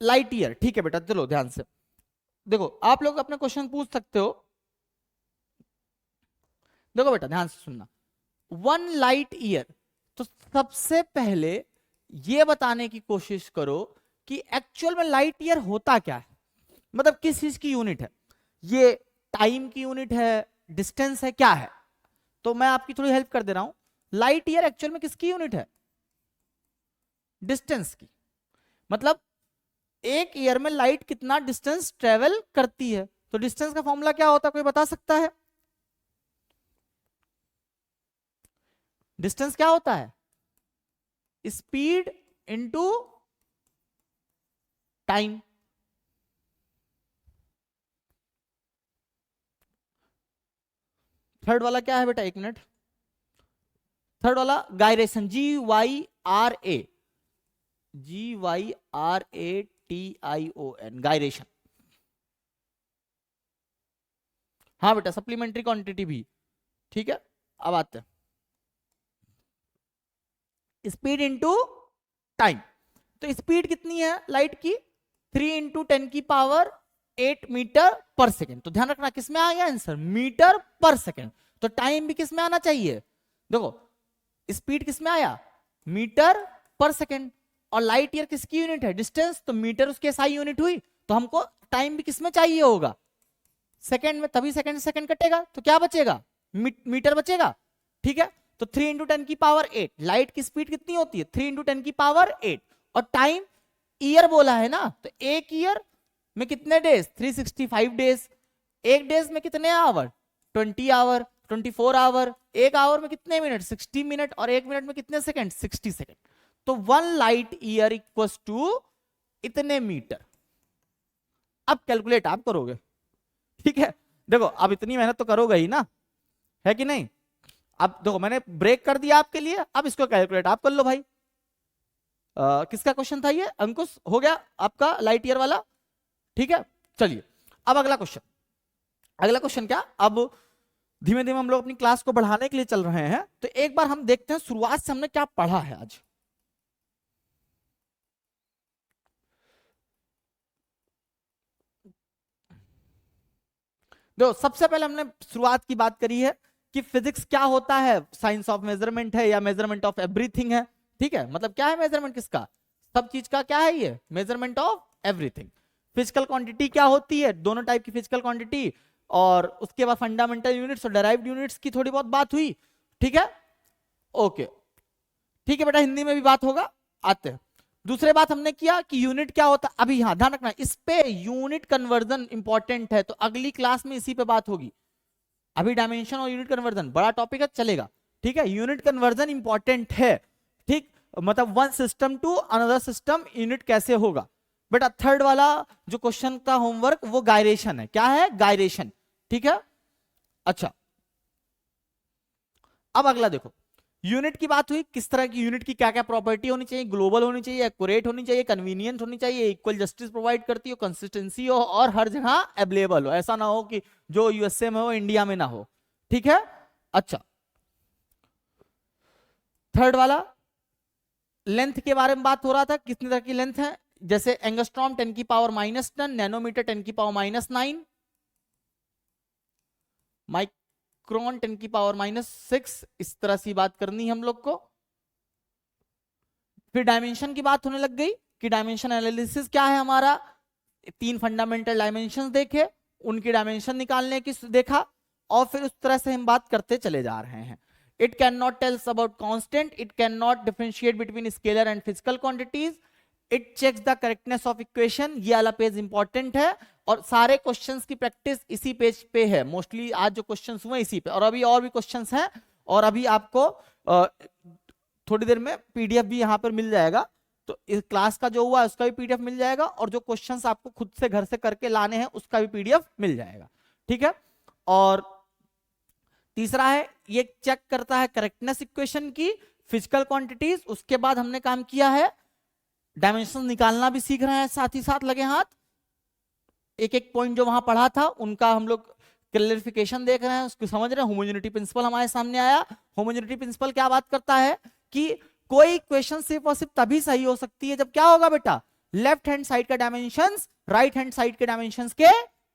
लाइट ईयर, ठीक है बेटा, चलो ध्यान से देखो, आप लोग अपने क्वेश्चन पूछ सकते हो। देखो बेटा ध्यान से सुनना, 1 लाइट ईयर, तो सबसे पहले ये बताने की कोशिश करो कि एक्चुअल में लाइट ईयर होता क्या है, मतलब किस चीज की यूनिट है, ये टाइम की यूनिट है, डिस्टेंस है, क्या है? तो मैं आपकी थोड़ी हेल्प कर दे रहा हूं, लाइट ईयर एक्चुअल में किसकी यूनिट है? डिस्टेंस की। मतलब एक ईयर में लाइट कितना डिस्टेंस ट्रेवल करती है, तो डिस्टेंस का फॉर्मूला क्या होता है, कोई बता सकता है? डिस्टेंस क्या होता है? Speed into time. थर्ड वाला क्या है बेटा, एक मिनट, थर्ड वाला गायरेशन, GYRA, GYRATION, गायरेशन। हाँ बेटा, सप्लीमेंट्री क्वांटिटी भी, ठीक है? अब आते हैं स्पीड इंटू टाइम। तो स्पीड कितनी है लाइट की? 3 × 10⁸ मीटर पर सेकेंड। तो ध्यान रखना किसमें आ गया आंसर, मीटर पर सेकेंड। तो टाइम भी किसमें आना चाहिए? देखो स्पीड किसमें आया, मीटर पर सेकेंड, और लाइट ईयर किसकी यूनिट है? डिस्टेंस, तो मीटर उसकी SI यूनिट हुई, तो हमको टाइम भी किसमें चाहिए होगा? सेकेंड में, तभी सेकेंड सेकेंड कटेगा, तो क्या बचेगा? मीटर बचेगा, ठीक है? तो 3 × 10⁸, लाइट की स्पीड कितनी होती है? 3 × 10⁸, और टाइम ईयर बोला है ना, तो एक ईयर में कितने डेज? 365 डेज। एक डेज में कितने आवर? 20 आवर। 24 आवर। एक आवर में कितने मिनट? 60 मिनट। और एक मिनट में कितने सेकंड? 60 सेकंड। तो 1 लाइट ईयर इक्वल्स टू इतने मीटर। अब कैलकुलेट आप करोगे, ठीक है? देखो अब इतनी मेहनत तो करोगे ही ना, है कि नहीं? अब देखो मैंने ब्रेक कर दिया आपके लिए, अब इसको कैलकुलेट आप कर लो भाई। किसका क्वेश्चन था ये? अंकुश, हो गया आपका लाइट ईयर वाला, ठीक है? चलिए अब अगला क्वेश्चन। अगला क्वेश्चन क्या, अब धीमे धीमे हम लोग अपनी क्लास को बढ़ाने के लिए चल रहे हैं, तो एक बार हम देखते हैं शुरुआत से हमने क्या पढ़ा है आज। देखो सबसे पहले हमने शुरुआत की बात करी है कि फिजिक्स क्या होता है, साइंस ऑफ मेजरमेंट है या मेजरमेंट ऑफ एवरीथिंग है। ठीक है, मतलब क्या है मेजरमेंट किसका, सब चीज का क्या है, ये measurement of everything. Physical quantity क्या होती है, दोनों टाइप की फिजिकल क्वांटिटी, और उसके बाद फंडामेंटल यूनिट्स और डेराइव्ड यूनिट्स की थोड़ी बहुत बात हुई। ठीक है, ओके, ठीक है बेटा, हिंदी में भी बात होगा, आते हैं। दूसरे बात हमने किया कि यूनिट क्या होता है, अभी यहां ध्यान रखना इस पे, यूनिट कन्वर्जन इंपॉर्टेंट है, तो अगली क्लास में इसी पे बात होगी। अभी डायमेंशन और यूनिट कन्वर्जन बड़ा टॉपिक है, चलेगा। ठीक है, यूनिट कन्वर्जन इंपॉर्टेंट है। ठीक, मतलब one system to another system unit कैसे होगा। बेटा थर्ड वाला जो क्वेश्चन का होमवर्क वो गायरेशन है, क्या है, गायरेशन। ठीक है, अच्छा अब अगला देखो, यूनिट की बात हुई, किस तरह की यूनिट की क्या क्या प्रॉपर्टी होनी चाहिए, ग्लोबल होनी चाहिए, एक्यूरेट होनी चाहिए, कन्वीनियंट होनी चाहिए, इक्वल जस्टिस प्रोवाइड करती हो, कंसिस्टेंसी हो, और हर जगह अवेलेबल हो, ऐसा ना हो कि जो यूएसए में हो इंडिया में ना हो। ठीक है, अच्छा थर्ड वाला लेंथ के बारे में बात हो रहा था, कितनी तरह की लेंथ है, जैसे एंगस्ट्रॉम 10 की पावर -10, नैनोमीटर 10 की पावर -9, माइक्रोन 10 की पावर -6, इस तरह से बात करनी है हम लोग को। फिर डायमेंशन की बात होने लग गई कि डायमेंशन एनालिसिस क्या है हमारा, तीन फंडामेंटल डायमेंशन देखे, उनकी डायमेंशन निकालने की देखा, और फिर उस तरह से हम बात करते चले जा रहे हैं। It can not tells about constant, it can not differentiate between scalar and physical quantities, it checks the correctness of equation, ये वाला पेज इंपॉर्टेंट है, और सारे क्वेश्चंस की प्रैक्टिस इसी पेज पे है, मोस्टली आज जो क्वेश्चंस हुए इसी पे, और अभी और भी क्वेश्चंस हैं, और अभी आपको थोड़ी देर में पीडीएफ भी यहाँ पर मिल जाएगा, तो इस क्लास का जो हुआ उसका भी पीडीएफ मिल जाएगा, और जो क्वेश्चंस आपको खुद से घर से करके लाने हैं उसका भी पीडीएफ मिल जाएगा। ठीक है, और तीसरा है ये चेक करता है करेक्टनेस इक्वेशन की, फिजिकल क्वांटिटीज, उसके बाद हमने काम किया है डायमेंशन निकालना भी सीख रहे हैं, साथ ही साथ लगे हाथ, एक एक पॉइंट जो वहां पढ़ा था उनका हम लोग क्लैरिफिकेशन देख रहे हैं, उसको समझ रहे हैं। होमोजेनिटी प्रिंसिपल हमारे सामने आया, होमोजेनिटी प्रिंसिपल क्या बात करता है कि कोई इक्वेशन सिर्फ और सिर्फ तभी सही हो सकती है जब क्या होगा बेटा, लेफ्ट हैंड साइड का डायमेंशंस राइट हैंड साइड के डायमेंशंस के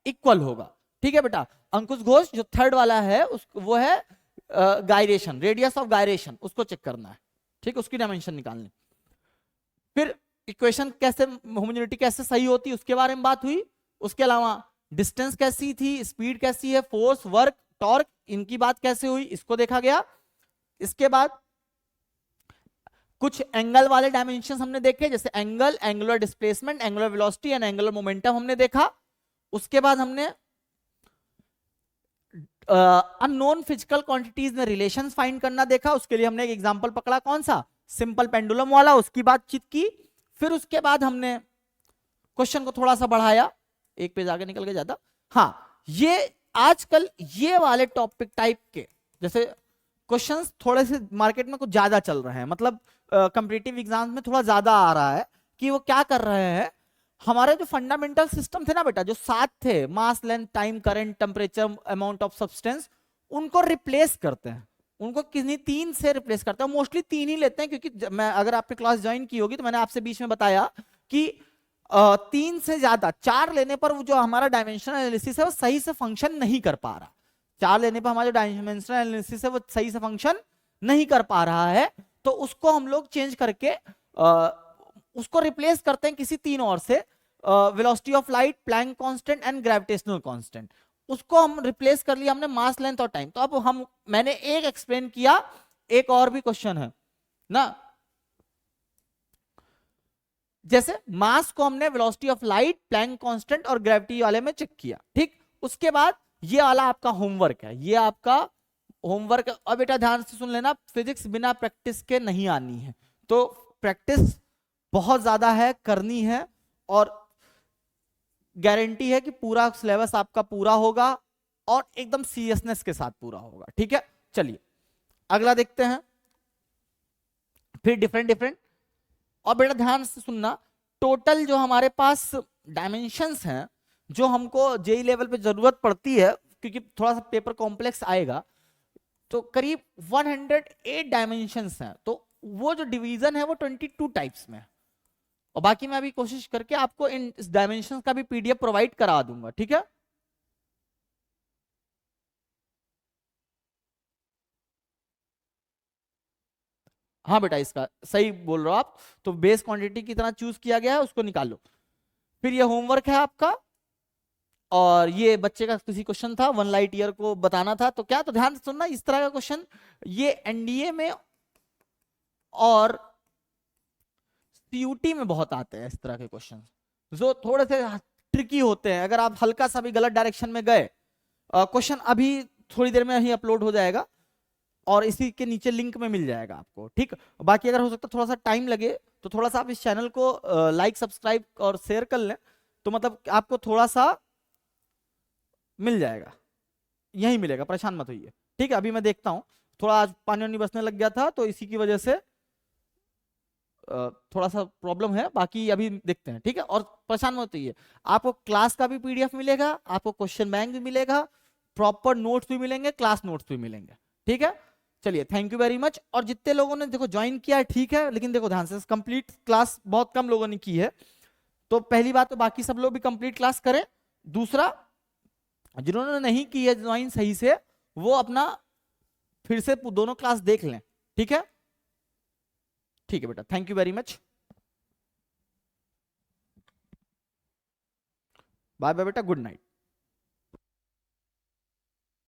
इक्वल होगा। ठीक है बेटा, अंकुश घोष जो थर्ड वाला है वो है गायरेशन, रेडियस ऑफ गायरेशन, उसको चेक करना है। ठीक, उसकी डायमेंशन निकालनी। फिर इक्वेशन कैसे, होमोजेनिटी कैसे सही होती है उसके बारे में बात हुई, उसके अलावा डिस्टेंस कैसी थी, स्पीड कैसी है, फोर्स, वर्क, टॉर्क, इनकी बात कैसे हुई इसको देखा गया। इसके बाद कुछ एंगल वाले डायमेंशन हमने देखे, जैसे angle, angular displacement, angular velocity and angular momentum हमने देखा। उसके बाद हमने अननोन फिजिकल क्वांटिटीज में रिलेशंस फाइंड करना देखा, उसके लिए हमने एक एग्जांपल पकड़ा, कौन सा, सिंपल पेंडुलम वाला, उसकी बातचीत की। फिर उसके बाद हमने क्वेश्चन को थोड़ा सा बढ़ाया, एक पेज आगे निकल के जाता, हाँ ये आजकल ये वाले टॉपिक टाइप के जैसे क्वेश्चंस थोड़े से मार्केट में कुछ ज्यादा चल रहे हैं, मतलब कॉम्पिटिटिव एग्जाम्स में थोड़ा ज्यादा आ रहा है कि वो क्या कर रहे हैं, हमारे जो फंडामेंटल सिस्टम थे ना बेटा, जो 7 थे, mass, length, time, current, temperature, amount of substance, उनको रिप्लेस करते हैं, उनको किन्हीं 3 से रिप्लेस करते हैं, मोस्टली 3 ही लेते हैं, क्योंकि मैं अगर आपने क्लास ज्वाइन की होगी तो मैंने आपसे बीच में बताया कि 3 से ज्यादा 4 लेने पर वो जो हमारा डायमेंशनल एनालिसिस है वो सही से फंक्शन नहीं कर पा रहा, 4 लेने पर हमारा जो डायमेंशनल एनालिसिस है वो सही से फंक्शन नहीं कर पा रहा है, तो उसको हम लोग चेंज करके उसको रिप्लेस करते हैं किसी 3 और से, velocity of light, Planck constant and gravitational constant, उसको हम रिप्लेस कर लिया हमने मास, लेंथ और टाइम। तो अब हम मैंने एक एक्सप्लेन किया, एक और भी क्वेश्चन है ना, जैसे मास को हमने velocity of light, Planck constant और ग्रेविटी वाले में चेक किया। ठीक, उसके बाद ये वाला आपका होमवर्क है, ये आपका होमवर्क। अब बेटा ध्यान से सुन लेना, फिजिक्स बिना प्रैक्टिस के नहीं आनी है, तो प्रैक्टिस बहुत ज्यादा है, करनी है, और गारंटी है कि पूरा सिलेबस आपका पूरा होगा और एकदम सीरियसनेस के साथ पूरा होगा। ठीक है, चलिए अगला देखते हैं, फिर डिफरेंट, और बेटा ध्यान से सुनना, टोटल जो हमारे पास डायमेंशंस हैं जो हमको जेई लेवल पे जरूरत पड़ती है, क्योंकि थोड़ा सा पेपर कॉम्प्लेक्स आएगा, तो करीब 108 डायमेंशंस हैं, तो वो जो डिवीजन है वो 22 टाइप्स में, और बाकी मैं अभी कोशिश करके आपको इन डायमेंशंस का भी पीडीएफ प्रोवाइड करा दूंगा। ठीक है, हाँ बेटा, इसका सही बोल रहे हो आप। तो बेस क्वांटिटी की तरह चूज किया गया है, उसको निकालो। फिर ये होमवर्क है आपका, और ये बच्चे का किसी क्वेश्चन था, 1 लाइट ईयर को बताना था। तो क्या, तो ध्यान से सुनना, इस तरह का क्वेश्चन ये एनडीए में और सीयूटी में बहुत आते हैं, इस तरह के क्वेश्चन जो थोड़े से ट्रिकी होते हैं। अगर आप हल्का सा भी गलत डायरेक्शन में गए, क्वेश्चन अभी थोड़ी देर में ही अपलोड हो जाएगा और इसी के नीचे लिंक में मिल जाएगा आपको, ठीक। बाकी अगर हो सकता है थोड़ा सा टाइम लगे, तो थोड़ा सा आप इस चैनल को लाइक सब्सक्राइब और शेयर कर लें, तो मतलब आपको थोड़ा सा मिल जाएगा, यही मिलेगा, परेशान मत होइए, ठीक है। अभी मैं देखता हूँ, थोड़ा आज पानी वानी बरसने लग गया था, तो इसी की वजह से थोड़ा सा प्रॉब्लम है। बाकी अभी देखते हैं, ठीक है। और परेशान मत होइए, आपको क्लास का भी पीडीएफ मिलेगा, आपको क्वेश्चन बैंक भी मिलेगा, प्रॉपर नोट्स भी मिलेंगे, क्लास नोट्स भी मिलेंगे, ठीक है। चलिए, थैंक यू वेरी मच। और जितने लोगों ने देखो ज्वाइन किया है, ठीक है, लेकिन देखो ध्यान से, कंप्लीट क्लास बहुत कम लोगों ने की है। तो पहली बात तो बाकी सब लोग भी कंप्लीट क्लास करें। दूसरा, जिन्होंने नहीं की है ज्वाइन सही से, वो अपना फिर से दोनों क्लास देख लें, ठीक है। ठीक है बेटा, thank you very much. Bye bye बेटा, गुड नाइट।